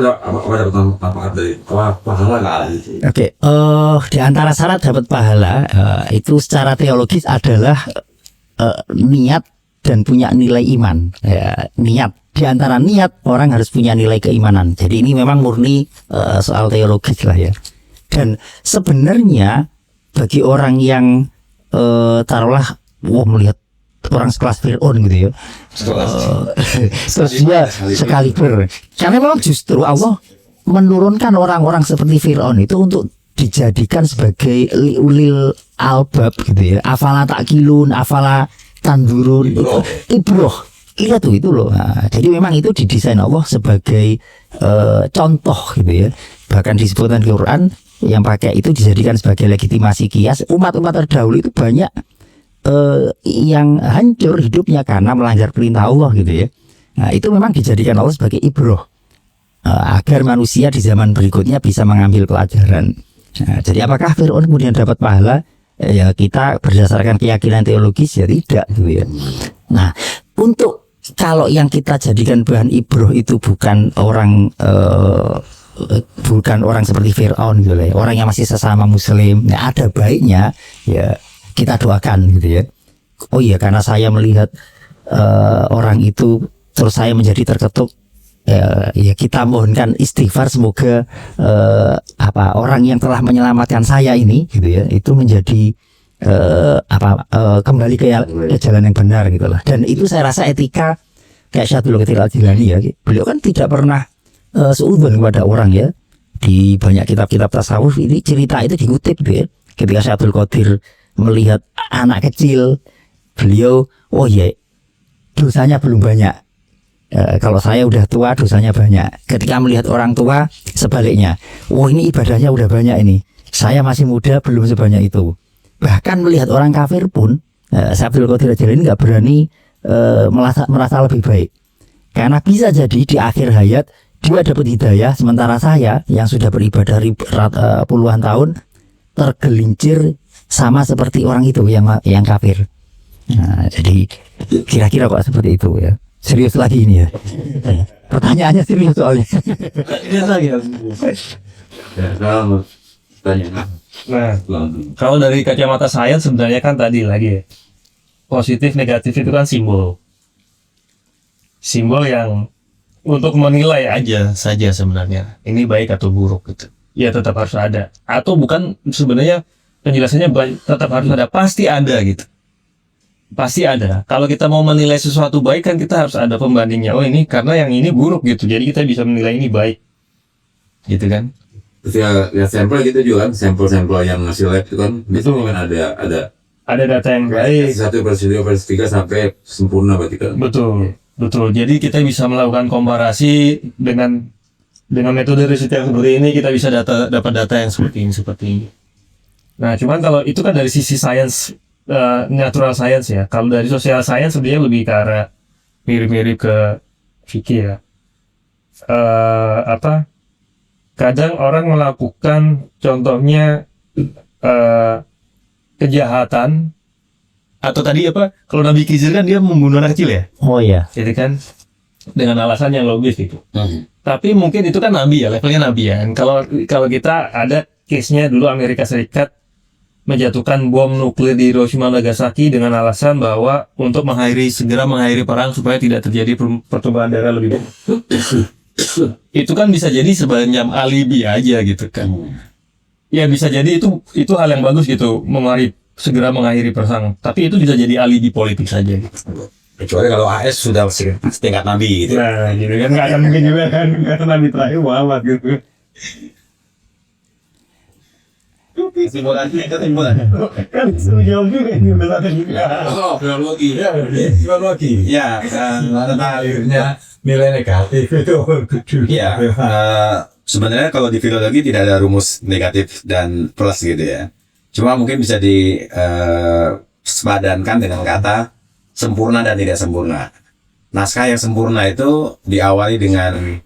dari pahala nggak? Oke, di antara syarat dapat pahala itu secara teologis adalah niat dan punya nilai iman. Ya, niat. Di antara niat orang harus punya nilai keimanan. Jadi ini memang murni soal teologis lah ya. Dan sebenarnya bagi orang yang taruhlah melihat orang sekelas Fir'aun gitu ya, terus dia sekaliber. Karena memang justru Allah menurunkan orang-orang seperti Fir'aun itu untuk dijadikan sebagai ulil albab gitu ya. Afala ta'qilun, afala tandurun, ibroh. Itu loh. Nah, jadi memang itu didesain Allah sebagai contoh gitu ya. Bahkan disebutkan di Quran yang pakai itu dijadikan sebagai legitimasi kias. Umat-umat terdahulu itu banyak yang hancur hidupnya karena melanggar perintah Allah gitu ya. Nah itu memang dijadikan Allah sebagai ibroh agar manusia di zaman berikutnya bisa mengambil pelajaran. Nah, jadi apakah Fir'aun kemudian dapat pahala? Ya kita berdasarkan keyakinan teologis ya tidak gitu ya. Nah untuk kalau yang kita jadikan bahan ibroh itu bukan orang seperti Fir'aun gitu ya, orang yang masih sesama muslim, ya ada baiknya ya kita doakan gitu ya. Oh iya karena saya melihat orang itu terus saya menjadi terketuk, ya kita mohonkan istighfar semoga orang yang telah menyelamatkan saya ini gitu ya itu menjadi kembali ke jalan yang benar gitu lah. Dan itu saya rasa etika kayak Syaikhul Qadir Al-Jilani ya, beliau kan tidak pernah suudzon kepada orang ya. Di banyak kitab-kitab tasawuf ini cerita itu dikutip gitu ya. Ketika Syaikhul Qadir melihat anak kecil, beliau dosanya belum banyak. Kalau saya udah tua dosanya banyak. Ketika melihat orang tua sebaliknya, ini ibadahnya udah banyak ini, saya masih muda belum sebanyak itu. Bahkan melihat orang kafir pun Syaikhul Qadir Al-Jilani nggak berani merasa lebih baik, karena bisa jadi di akhir hayat dia dapat hidayah, sementara saya yang sudah beribadah puluhan tahun tergelincir sama seperti orang itu yang kafir. Nah, jadi kira-kira kok seperti itu ya. Serius lagi ini ya. Pertanyaannya serius soalnya. Ya, Tanya. Nah, kalau dari kacamata sains sebenarnya kan tadi lagi ya, positif negatif itu kan simbol. Simbol yang untuk menilai aja saja sebenarnya. Ini baik atau buruk gitu. Ya tetap harus ada. Atau bukan sebenarnya penjelasannya tetap harus ada. Pasti ada gitu. Pasti ada. Kalau kita mau menilai sesuatu baik kan kita harus ada pembandingnya. Oh ini karena yang ini buruk gitu. Jadi kita bisa menilai ini baik. Gitu kan. Terus ya sampel gitu juga kan, sampel-sampel yang hasil lab itu kan biasanya kan ada Data yang baik. 1/2/3 sampai sempurna berarti kan. Betul. Jadi kita bisa melakukan komparasi dengan metode riset yang seperti ini, kita bisa dapat data yang seperti ini. Nah, cuman kalau itu kan dari sisi sains, natural science ya. Kalau dari social science sebenarnya lebih ke arah mirip-mirip ke fikih ya. Kadang orang melakukan contohnya kejahatan atau tadi kalau Nabi Khidir kan dia membunuh anak kecil ya, Oh iya. jadi kan dengan alasan yang logis gitu. Tapi mungkin itu kan nabi ya, levelnya nabi ya. Kalau kita ada case-nya dulu Amerika Serikat menjatuhkan bom nuklir di Hiroshima Nagasaki dengan alasan bahwa untuk segera mengakhiri perang supaya tidak terjadi pertumpahan darah lebih banyak. Itu kan bisa jadi sebanyak alibi aja gitu kan. Ya bisa jadi itu hal yang bagus gitu, segera mengakhiri perang. Tapi itu bisa jadi alibi politik saja gitu. Kecuali kalau AS sudah setingkat nabi gitu. Nah, gitu kan nggak akan mungkin juga kan, karena Nabi terakhir Muhammad gitu. Kesimpulan. Kan jauh juga ini benar juga. Oh, biologi. Ya, akhirnya nilai negatif itu iya. Sebenarnya kalau di filologi tidak ada rumus negatif dan plus gitu ya. Cuma mungkin bisa sepadankan dengan kata sempurna dan tidak sempurna. Naskah yang sempurna itu diawali dengan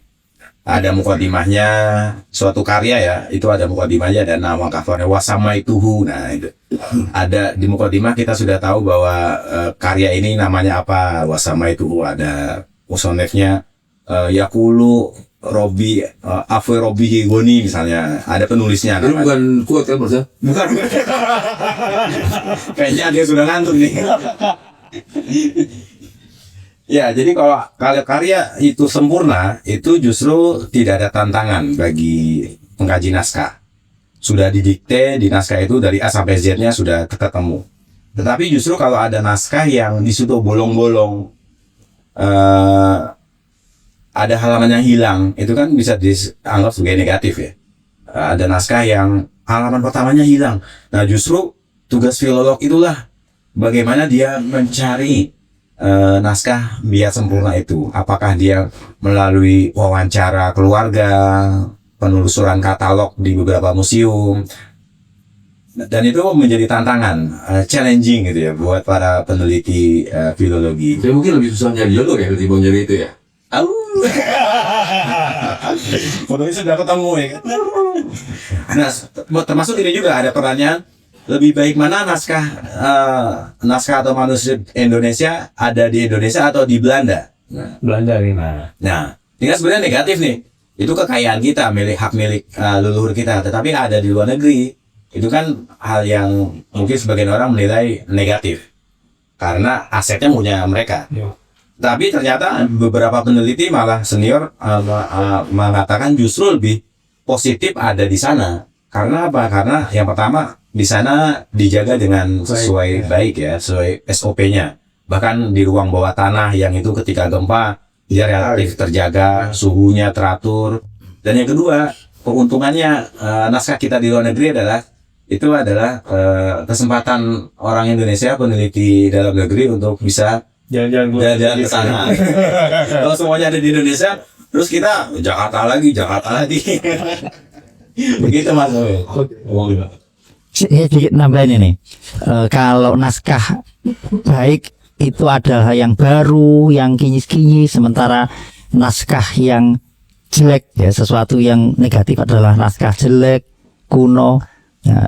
ada mukadimahnya, suatu karya ya, itu ada mukadimahnya dan nama covernya Wasamaituhu. Nah itu ada di mukadimah kita sudah tahu bahwa karya ini namanya apa, Wasamaituhu. Ada musonefnya Yakulu Robi Afwe Robi Goni misalnya, ada penulisnya. Itu bukan quote kan maksudnya? Bukan. Kayaknya dia sudah ngantuk nih. Ya, jadi kalau karya itu sempurna, itu justru tidak ada tantangan bagi pengkaji naskah. Sudah didikte di naskah itu dari A sampai Z-nya sudah ketemu. Tetapi justru kalau ada naskah yang di situ bolong-bolong, ada halaman yang hilang, itu kan bisa dianggap sebagai negatif ya. Ada naskah yang halaman pertamanya hilang. Nah, justru tugas filolog itulah bagaimana dia mencari naskah biar sempurna itu. Apakah dia melalui wawancara keluarga, penelusuran katalog di beberapa museum, dan itu menjadi tantangan, challenging gitu ya buat para peneliti filologi. Saya mungkin lebih susah nyari jodoh ya ketimbang nyari itu ya. Fotonya sudah ketemu ya kan? Nah, termasuk ini juga ada pertanyaan, lebih baik mana naskah atau manuskrip Indonesia ada di Indonesia atau di Belanda? Belanda nih. Nah, ini kan sebenarnya negatif nih. Itu kekayaan kita, hak milik leluhur kita, tetapi ada di luar negeri. Itu kan hal yang mungkin sebagian orang menilai negatif karena asetnya punya mereka. Tapi ternyata beberapa peneliti malah senior mengatakan justru lebih positif ada di sana. Karena apa? Karena yang pertama di sana dijaga dengan sesuai baik ya, sesuai SOP-nya. Bahkan di ruang bawah tanah yang itu ketika gempa dia relatif terjaga, suhunya teratur. Dan yang kedua, keuntungannya naskah kita di luar negeri adalah kesempatan orang Indonesia peneliti dalam negeri untuk bisa jalan-jalan ke sana. Kalau semuanya ada di Indonesia, terus kita Jakarta lagi. Begitu Mas. Saya sedikit nambahin ini. Kalau naskah baik itu adalah yang baru, yang kinyis-kinyis, sementara naskah yang jelek ya, sesuatu yang negatif adalah naskah jelek, kuno. Ya,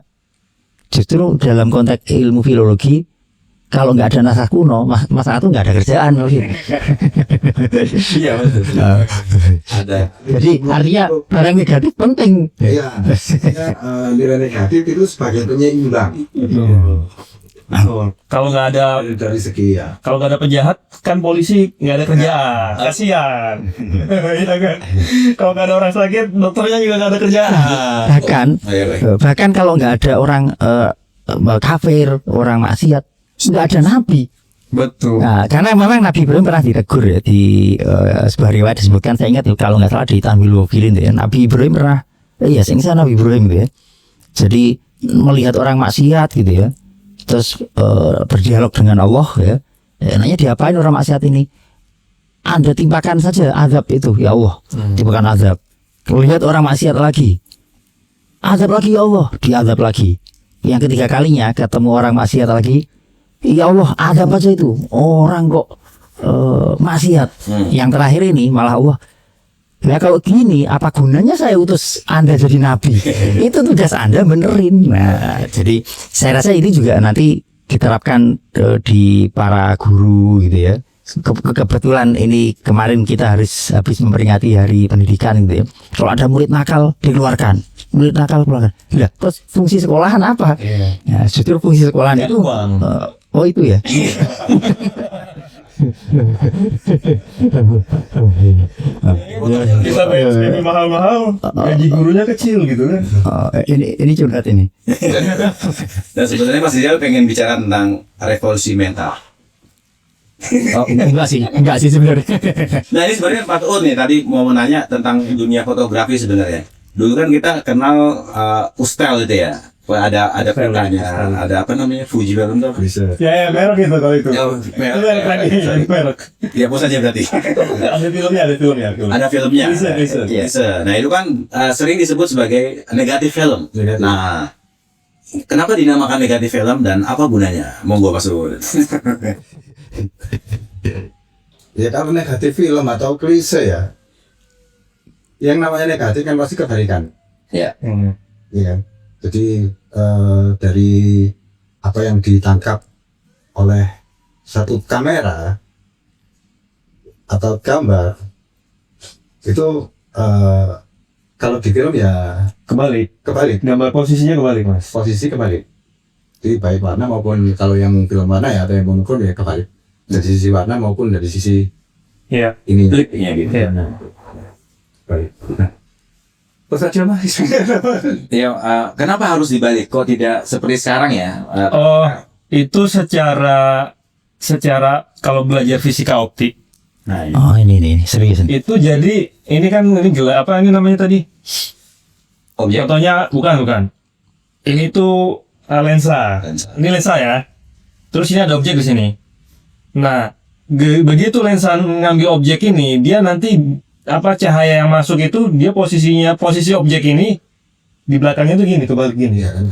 justru dalam konteks ilmu filologi kalau nggak ada naskah kuno, Mas Atu nggak ada kerjaan. Iya betul. Ada. Jadi artinya barang negatif penting. Iya, nilai negatif itu sebagai penyeimbang Kalau nggak ada dari segi ya. kalau nggak ada penjahat kan polisi nggak ada kerjaan, kasihan. Iya kan? Kalau nggak ada orang sakit, dokternya juga nggak ada kerjaan. Bahkan kalau nggak ada orang kafir, orang maksiat, nggak ada nabi. Betul. Nah, karena memang Nabi Ibrahim pernah ditegur ya di sebuah riwayat disebutkan, saya ingat kalau nggak salah di Tanwil Wafilin ya, Nabi Ibrahim pernah, iya saya ingat Nabi Ibrahim gitu ya. Jadi melihat orang maksiat gitu ya, terus berdialog dengan Allah ya, nanya diapain orang maksiat ini? Anda timpakan saja azab itu ya Allah, timpakan azab. Melihat orang maksiat lagi, azab lagi ya Allah, diazab lagi. Yang ketiga kalinya ketemu orang maksiat lagi, ya Allah azab aja itu orang kok maksiat. Yang terakhir ini malah Allah, ya kalau gini apa gunanya saya utus Anda jadi nabi? Itu tugas Anda benerin. Nah, jadi saya rasa ini juga nanti diterapkan di para guru gitu ya. Kebetulan ini kemarin kita habis memperingati hari pendidikan gitu ya. Kalau ada murid nakal dikeluarkan, murid nakal keluarkan. Lah, terus fungsi sekolahan apa? Ya, justru fungsi sekolahan itu oh itu ya. Kita PSBB mahal-mahal, gaji gurunya kecil gitu kan. Ini curhat ini. Dan sebenarnya Mas Rizal pengen bicara tentang revolusi mental. Oh, enggak sih sebenarnya. Nah ini sebenarnya Pak Un nih tadi mau menanya tentang dunia fotografi sebenarnya. Dulu kan kita kenal Ustel itu ya. Ada filmnya, ada apa namanya Fuji film tuh. Bisa. Ya merek itu kalau itu. Merek. Merek. Ya bos aja berarti. Ada filmnya. Ada filmnya. Bisa. Nah itu kan sering disebut sebagai negatif film. Negatif. Nah kenapa dinamakan negatif film dan apa gunanya? Monggo Mas Un. Ya kalau negatif film atau klise ya, yang namanya negatif kan pasti kebalikan. Ya. Iya kan? Jadi dari apa yang ditangkap oleh satu kamera atau gambar itu kalau di film ya Kebalik. kebalik, Posisinya kebalik mas. posisi kebalik. Jadi baik warna maupun kalau yang film warna ya atau yang monokrom ya kebalik. Dari sisi warna maupun dari sisi Iya. ini. Kliknya gitu. Iya. Baik. Terus aja mas. Ya, kenapa harus dibalik? Kok tidak seperti sekarang ya? Oh, itu secara kalau belajar fisika optik Nah, Oh ini serius. itu jadi ini kan ini apa ini namanya tadi? objek Contohnya bukan. Ini tuh lensa. Lensa. Ini lensa ya. Terus ini ada objek di sini. Nah, begitu lensa ngambil objek ini, dia nanti apa cahaya yang masuk itu dia posisi objek ini di belakangnya tuh gini kebalik gini. Iya kan?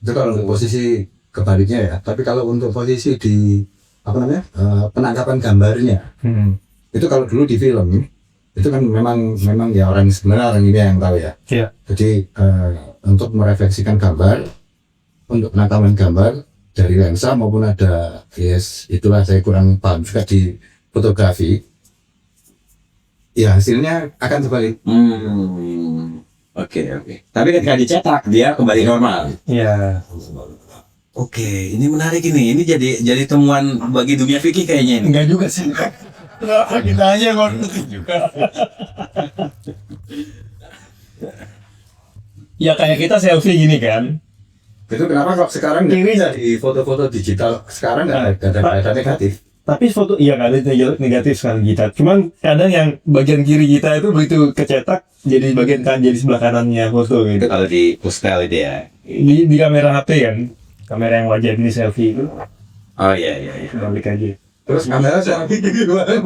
Itu kalau untuk posisi kebaliknya ya. Tapi kalau untuk posisi di apa namanya penangkapan gambarnya, itu kalau dulu di film itu kan memang ya orang sebenarnya orang ini yang tahu ya. Iya. Jadi untuk merefleksikan gambar, untuk penangkapan gambar dari lensa maupun ada itulah saya kurang paham juga di fotografi. Ya hasilnya akan terbalik. Oke. Tapi ketika dicetak dia kembali normal. Iya. Oke, ini menarik ini. Ini jadi temuan bagi dunia fikih kayaknya ini. Enggak juga sih. Kita aja ngerti juga. Ya kayak kita selfie gini kan. Itu kenapa kok sekarang nggak Kiri. bisa di foto-foto digital sekarang nggak ada negatif? Tapi foto iya kan ada negatif sekali kita. Cuman kadang yang bagian kiri kita itu begitu kecetak jadi bagian kan jadi sebelah kanannya foto gitu. Itu kalau di Ustel itu ya. Di kamera HP kan. Kamera yang wajah ini selfie itu. Oh iya. Balik aja. Terus kamera saya pikir gimana?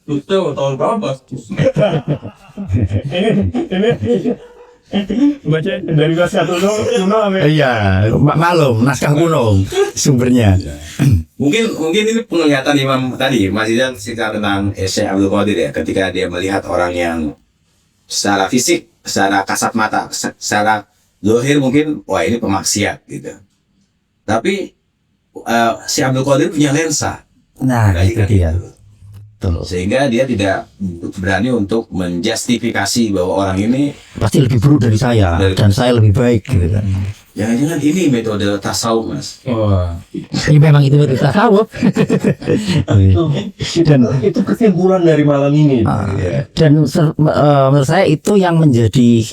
Itu tahun berapa? ini baca dari kelas 1 kuno Iya, maklum naskah kuno sumbernya. Mungkin ini penglihatan Imam tadi, Mas Izan cerita tentang Syekh Abdul Qadir ya, ketika dia melihat orang yang secara fisik, secara kasat mata, secara zahir mungkin, wah ini pemaksiat gitu. Tapi si Abdul Qadir punya lensa. Nah, itu Kaitan dia. itu. Betul. Sehingga dia tidak berani untuk menjustifikasi bahwa orang ini Pasti lebih buruk dari saya dan saya lebih baik gitu kan. jangan-jangan ini metode tasawuf, Mas. Wah. Ini memang itu tasawuf. Dan itu kesimpulan dari malam ini. Dan menurut saya itu yang menjadi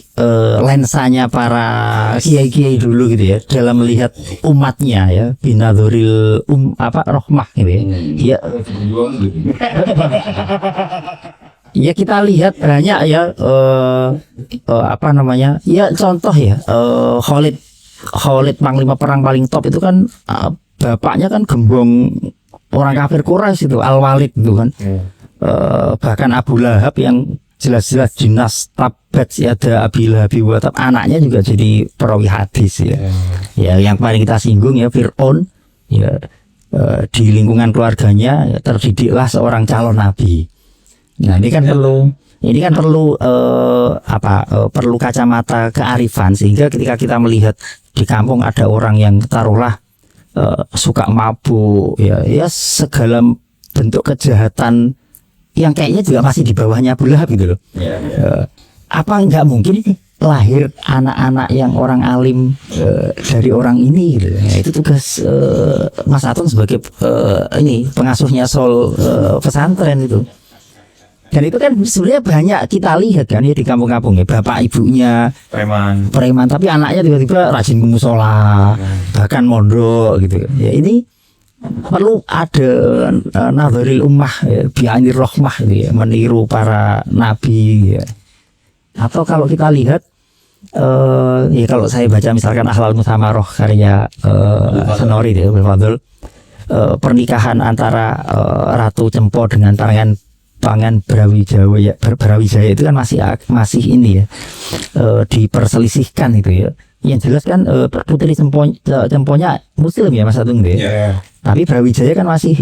lensanya para kiai-kiai dulu gitu ya dalam melihat umatnya ya binaduril rohmah gitu ya. Ya kita lihat banyak ya contoh ya Khalid Panglima Perang paling top itu kan bapaknya kan gembong orang kafir Quraisy itu Al-Walid itu kan. Bahkan Abu Lahab yang jelas-jelas jinas tabat ada Abi Lahab wa tab, anaknya juga jadi perawi hadis ya. Ya yang paling kita singgung ya Fir'aun ya di lingkungan keluarganya ya, terdidiklah seorang calon nabi. Nah ini kan perlu perlu kacamata kearifan sehingga ketika kita melihat di kampung ada orang yang taruhlah suka mabuk ya segala bentuk kejahatan yang kayaknya juga masih di bawahnya Abu Lahab gitu loh. Apa nggak mungkin lahir anak-anak yang orang alim dari orang ini gitu. Ya, itu tugas Mas Aton sebagai pengasuhnya Sol pesantren itu. Dan itu kan sebenarnya banyak kita lihat kan ya di kampung-kampung ya bapak ibunya preman tapi anaknya tiba-tiba rajin ke musola bahkan mondok gitu ya. Ini perlu ada nadharil ummah ya, bi'ainir rahmah gitu ya, meniru para nabi ya. Atau kalau kita lihat ya kalau saya baca misalkan Akhlal Muthamarah karya Senori ya Fadl, pernikahan antara Ratu Cempo dengan Pangan Brawijaya itu kan masih ini ya diperselisihkan itu ya. Yang jelas kan putri Cemponya Muslim ya Mas Atung gitu ya. Tapi Brawijaya kan masih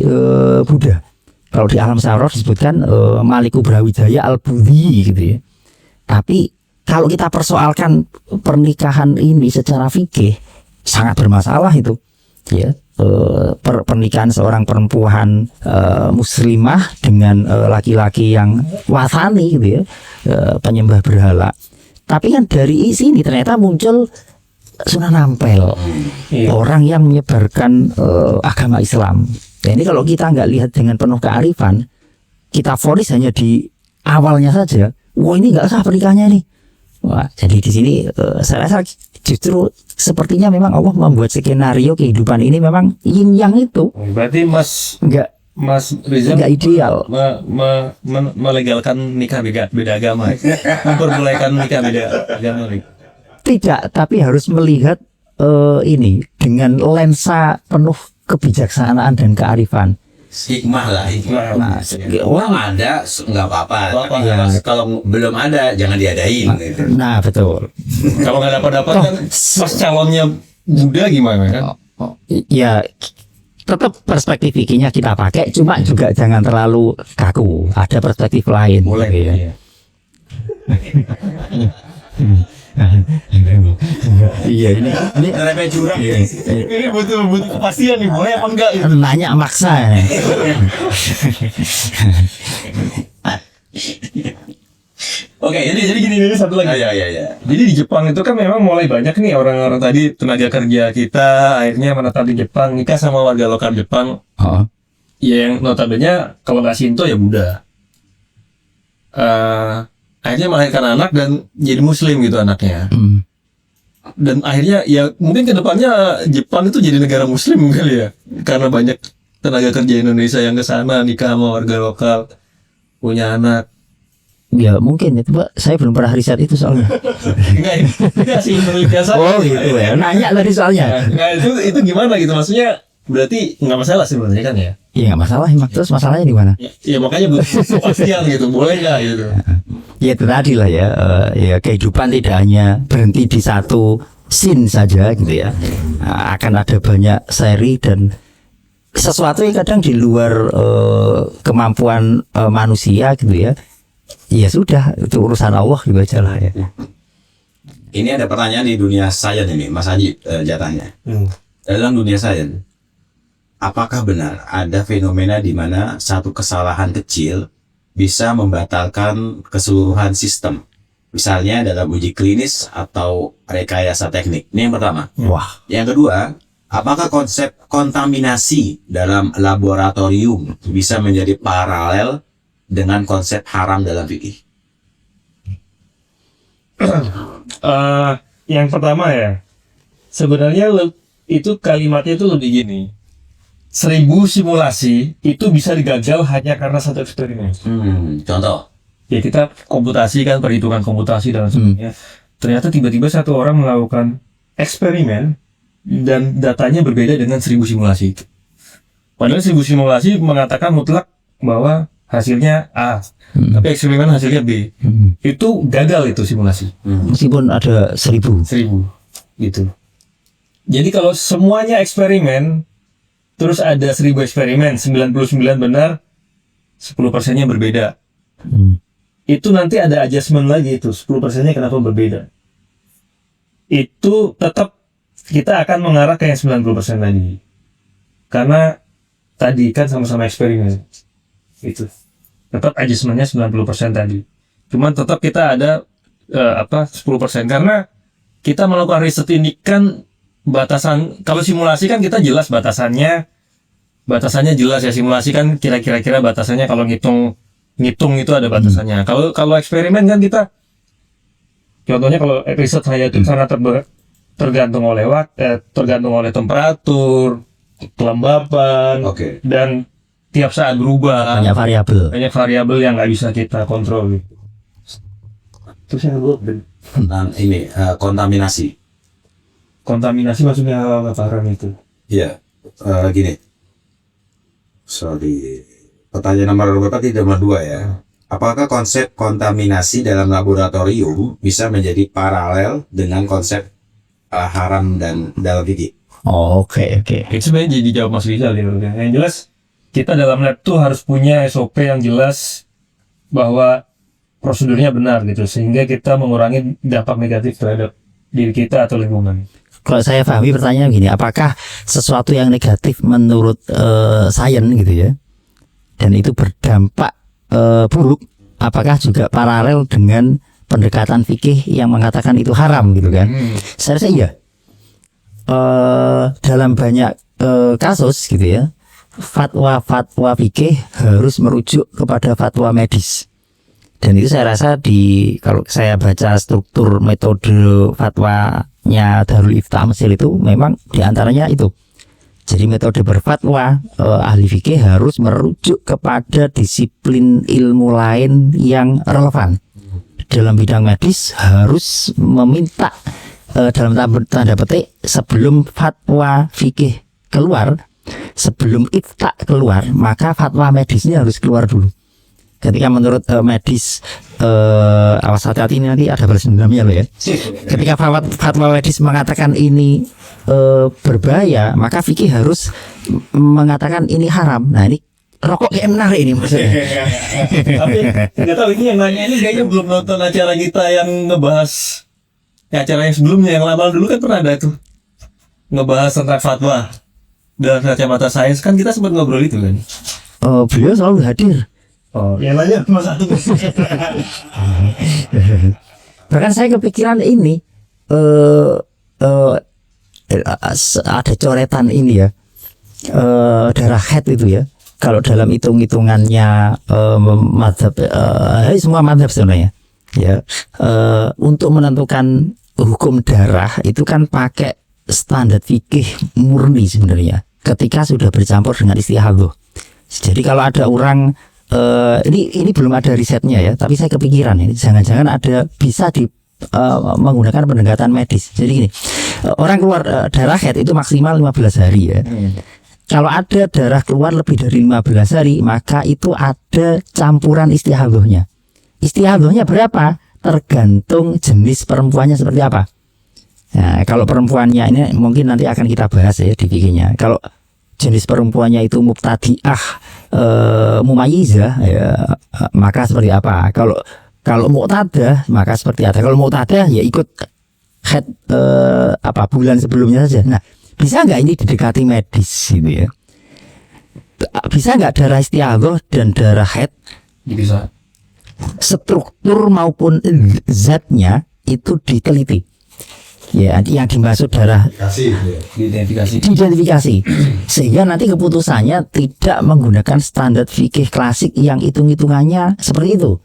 Buddha. Kalau di Alam Saror disebutkan Maliku Brawijaya Al-Budhi gitu ya. Tapi kalau kita persoalkan pernikahan ini secara fikih sangat bermasalah itu ya. Pernikahan seorang perempuan muslimah dengan laki-laki yang wasani gitu ya, penyembah berhala. Tapi kan dari sini ternyata muncul Sunan Ampel, orang yang menyebarkan agama Islam. Nah, ini kalau kita nggak lihat dengan penuh kearifan, kita vonis hanya di awalnya saja. Wah ini nggak sah pernikahannya nih. Wah, jadi di sini saya rasa justru sepertinya memang Allah membuat skenario kehidupan ini memang yin yang itu. Berarti Mas Rizal nggak ideal. Melegalkan nikah beda agama, memperbolehkan nikah beda agama. Tidak, tapi harus melihat ini dengan lensa penuh kebijaksanaan dan kearifan. Hikmah lah, hikmah. Nah, Orang ada nggak apa-apa. Tapi Ya. kalau belum ada jangan diadain. Gitu. Nah betul. Kalau nggak dapat kan pas calonnya Buddha gimana kan? Ya tetap perspektif fikihnya kita pakai, cuma juga jangan terlalu kaku. Ada perspektif lain. Boleh gitu ya. ya. Iya ini Nerepet jurang. Ini butuh kepastian nih, boleh apa enggak gitu. nanya maksa. Oke, Jadi gini satu lagi. ya. Jadi di Jepang itu kan memang mulai banyak nih orang-orang tadi tenaga kerja kita akhirnya menetap di Jepang, nikah sama warga lokal Jepang. Oh. Ya yang notabene kalau nggak Shinto ya Buddha. Akhirnya melahirkan anak dan jadi Muslim gitu anaknya. Dan akhirnya ya mungkin kedepannya Jepang itu jadi negara Muslim kali ya, karena banyak tenaga kerja Indonesia yang ke sana nikah sama warga lokal, punya anak. Ya mungkin ya, coba saya belum pernah riset itu soalnya. Enggak sih menurut biasa. Oh gitu ya, nanya tadi soalnya. Nah itu gimana gitu, maksudnya berarti nggak masalah sih sebenarnya kan ya? Iya nggak masalah emang. Terus masalahnya di mana? Ya makanya butuh kepastian gitu, boleh nggak gitu? Ya itu tadi lah ya, ya kehidupan tidak hanya berhenti di satu scene saja gitu ya. Akan ada banyak seri dan sesuatu yang kadang di luar kemampuan manusia gitu ya. Ya sudah, itu urusan Allah gitu aja lah ya. Ini ada pertanyaan di dunia sains ini, Mas Haji jatahnya. Dalam dunia sains, apakah benar ada fenomena di mana satu kesalahan kecil bisa membatalkan keseluruhan sistem? Misalnya dalam uji klinis atau rekayasa teknik. Ini yang pertama. Wah, Yang kedua, apakah konsep kontaminasi dalam laboratorium bisa menjadi paralel dengan konsep haram dalam fikih? Yang pertama ya, sebenarnya itu kalimatnya itu lebih gini. 1000 simulasi itu bisa digagal hanya karena satu eksperimen. Contoh. Ya kita komputasi kan, perhitungan komputasi dan sebagainya. Ternyata tiba-tiba satu orang melakukan eksperimen dan datanya berbeda dengan 1000 simulasi itu. Padahal 1000 simulasi mengatakan mutlak bahwa hasilnya A, tapi eksperimen hasilnya B. Itu gagal itu simulasi. meskipun ada 1000. 1000 gitu. Jadi kalau semuanya eksperimen, terus ada 1000 eksperimen, 99 benar, 10%-nya berbeda. Itu nanti ada adjustment lagi itu, 10%-nya kenapa berbeda. Itu tetap kita akan mengarah ke yang 90% tadi. Karena tadi kan sama-sama eksperimen. Itu. Tetap adjustment-nya 90% tadi. Cuman tetap kita ada 10%, karena kita melakukan riset ini kan batasan. Kalau simulasi kan kita jelas batasannya jelas ya. Simulasi kan kira-kira batasannya, kalau ngitung itu ada batasannya. Kalau eksperimen kan kita, contohnya kalau riset saya itu sangat tergantung oleh tergantung oleh temperatur, kelembapan, dan tiap saat berubah. Banyak variabel yang nggak bisa kita kontrol. Terus yang kedua Tentang ini, kontaminasi. kontaminasi maksudnya nggak paham itu. Iya, gini. Pertanyaan nomor 2 ya. Apakah konsep kontaminasi dalam laboratorium bisa menjadi paralel dengan konsep haram dan dalam fikih? Oke. Itu sebenarnya jadi jawab Mas Rizal ya. Yang jelas kita dalam lab tuh harus punya SOP yang jelas bahwa prosedurnya benar gitu, sehingga kita mengurangi dampak negatif terhadap diri kita atau lingkungan. Kalau saya pahami pertanyaan gini, apakah sesuatu yang negatif menurut sains gitu ya, dan itu berdampak buruk, apakah juga paralel dengan pendekatan fikih yang mengatakan itu haram gitu kan? Saya rasa iya. Dalam banyak kasus gitu ya, fatwa fikih harus merujuk kepada fatwa medis. Dan itu saya rasa kalau saya baca struktur metode fatwanya Darul Ifta Mesir itu memang diantaranya itu. Jadi metode berfatwa, ahli fikih harus merujuk kepada disiplin ilmu lain yang relevan. Dalam bidang medis harus meminta dalam tanda petik sebelum fatwa fikih keluar, sebelum ifta keluar, maka fatwa medisnya harus keluar dulu. Ketika menurut medis, awas hati-hati ini nanti ada balas dendamnya loh ya. Ketika fatwa medis mengatakan ini berbahaya, maka fikih harus mengatakan ini haram. Nah ini rokok kayak menarik ini maksudnya. Tapi nggak tahu, ini yang nanya ini kayaknya belum nonton acara kita yang ngebahas acara yang sebelumnya, yang lama dulu kan pernah ada tuh ngebahas tentang fatwa dalam kacamata sains, kan kita sempat ngobrol itu kan. Beliau selalu hadir. Oh, yang lainnya cuma satu. Bahkan saya kepikiran ini ada coretan ini ya, darah haid itu ya. Kalau dalam hitung-hitungannya mazhab, semua mazhab sebenarnya ya, untuk menentukan hukum darah itu kan pakai standar fikih murni sebenarnya ketika sudah bercampur dengan istihadhah. Jadi kalau ada orang ini belum ada risetnya ya, tapi saya kepikiran ini jangan-jangan ada bisa menggunakan pendekatan medis. Jadi gini, orang keluar darah haid itu maksimal 15 hari ya. Kalau ada darah keluar lebih dari 15 hari, maka itu ada campuran istihadhahnya. Istihadhahnya berapa? Tergantung jenis perempuannya seperti apa. Nah, kalau perempuannya ini mungkin nanti akan kita bahas ya di fikihnya. Kalau jenis perempuannya itu mubtadi'ah, mumayyizah ya, maka seperti apa? Kalau mu'tadah maka seperti apa? Kalau mu'tadah ya ikut haid bulan sebelumnya saja. Nah, bisa nggak ini didekati medis gitu ya? bisa nggak darah istiadah dan darah haid Bisa. struktur maupun zatnya itu diteliti. Ya, yang dimaksud darah Kasih ya. Diidentifikasi. diidentifikasi sehingga nanti keputusannya tidak menggunakan standar fikih klasik yang hitung-hitungannya seperti itu,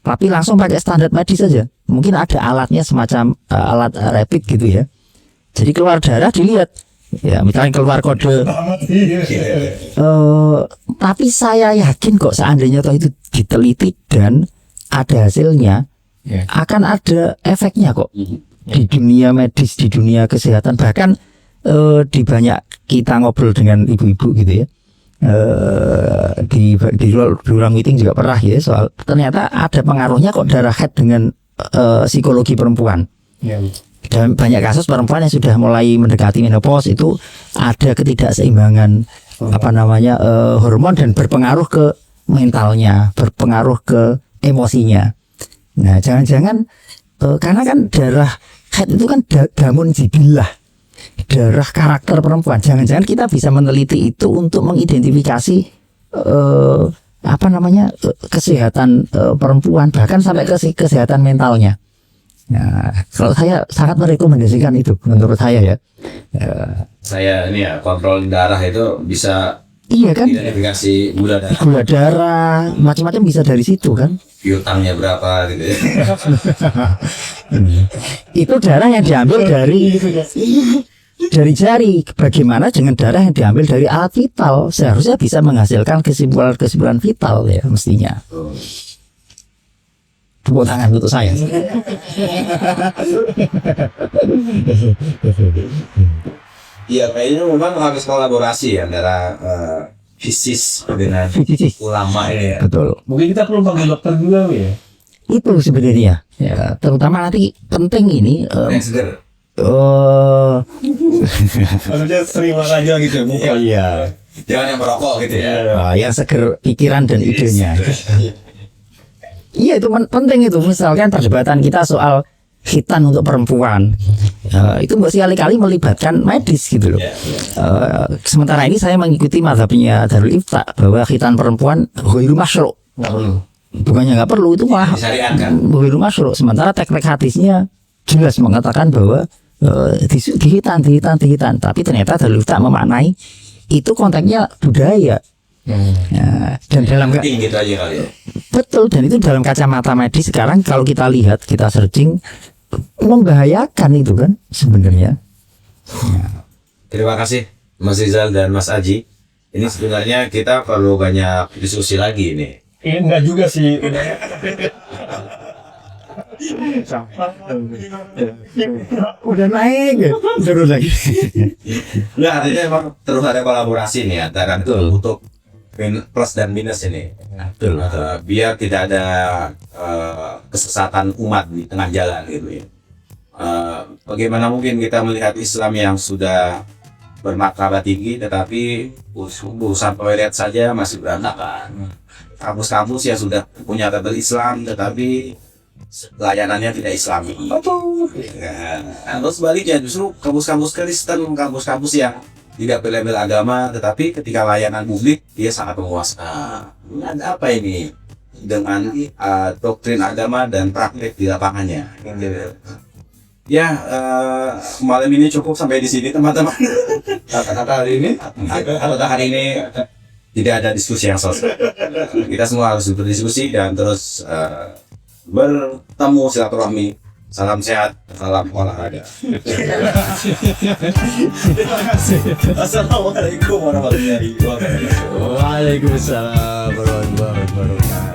tapi langsung pakai standar medis saja. Mungkin ada alatnya semacam alat rapid gitu ya. Jadi keluar darah dilihat, ya misalnya keluar kode. Tapi saya yakin kok seandainya toh itu diteliti dan ada hasilnya, Ya. akan ada efeknya kok di dunia medis, di dunia kesehatan, bahkan di banyak kita ngobrol dengan ibu-ibu gitu ya, di ruang meeting juga pernah ya, soal ternyata ada pengaruhnya kok darah haid dengan psikologi perempuan. Ya. Dan banyak kasus perempuan yang sudah mulai mendekati menopause itu ada ketidakseimbangan hormon dan berpengaruh ke mentalnya, berpengaruh ke emosinya. Nah, jangan-jangan karena kan darah haid itu kan damun jibilah, darah karakter perempuan. Jangan-jangan kita bisa meneliti itu untuk mengidentifikasi kesehatan perempuan, bahkan sampai ke kesehatan mentalnya. Nah, kalau saya sangat merekomendasikan itu menurut saya ya. Saya ini ya kontrol darah itu bisa Iya kan? identifikasi gula darah, Gula darah, macam-macam bisa dari situ kan? piutangnya berapa gitu ya. Itu darah yang diambil dari jari. Bagaimana dengan darah yang diambil dari alat vital? Seharusnya bisa menghasilkan kesimpulan-kesimpulan vital ya mestinya. Tepuk tangan untuk saya. Iya, kayaknya memang harus kolaborasi ya antara fisis dengan ulama ini ya. Betul. Mungkin kita perlu panggil dokter juga ya. Itu sebenarnya. Ya, terutama nanti penting ini Yang seger. Harusnya sering aja gitu ya. iya. Jangan yang merokok gitu ya. Yang seger pikiran dan idenya. Iya itu penting itu. Misalkan perdebatan kita soal khitan untuk perempuan, itu sekali-kali melibatkan medis gitu loh. Sementara ini saya mengikuti mazhabnya Darul Ifta bahwa khitan perempuan ghairu masyru'. Bukannya nggak perlu, itu mah Disyariatkan. ghairu masyru'. Sementara teks hadisnya jelas mengatakan bahwa dihitan. Tapi ternyata Darul Ifta memaknai itu konteksnya budaya. Ya, dan dalam Penting gitu aja kali ya. betul, dan itu dalam kacamata medis sekarang kalau kita lihat, kita searching, membahayakan itu kan sebenarnya. Terima kasih Mas Rizal dan Mas Aji. Ini sebenarnya kita perlu banyak diskusi lagi ini. Enggak juga sih. Udah naik terus lagi. Nah, artinya emang terus ada kolaborasi nih antara untuk plus dan minus ini. Betul. Biar tidak ada kesesatan umat di tengah jalan gitu ya. Bagaimana mungkin kita melihat Islam yang sudah bermartabat tinggi tetapi urusan toilet saja masih berantakan. Kampus-kampus yang sudah punya label Islam tetapi layanannya tidak Islami. Nah, terus sebaliknya justru kampus-kampus Kristen, kampus-kampus yang tidak berlabel agama tetapi ketika layanan publik dia sangat menguasai. Ada apa ini dengan doktrin agama dan praktik di lapangannya? Ya, malam ini cukup sampai di sini teman-teman. Kata-kata hari ini tidak ada diskusi yang selesai. Kita semua harus berdiskusi dan terus bertemu silaturahmi. Salam sehat, salam olahraga. Assalamualaikum warahmatullahi wabarakatuh. Waalaikumsalam warahmatullahi wabarakatuh.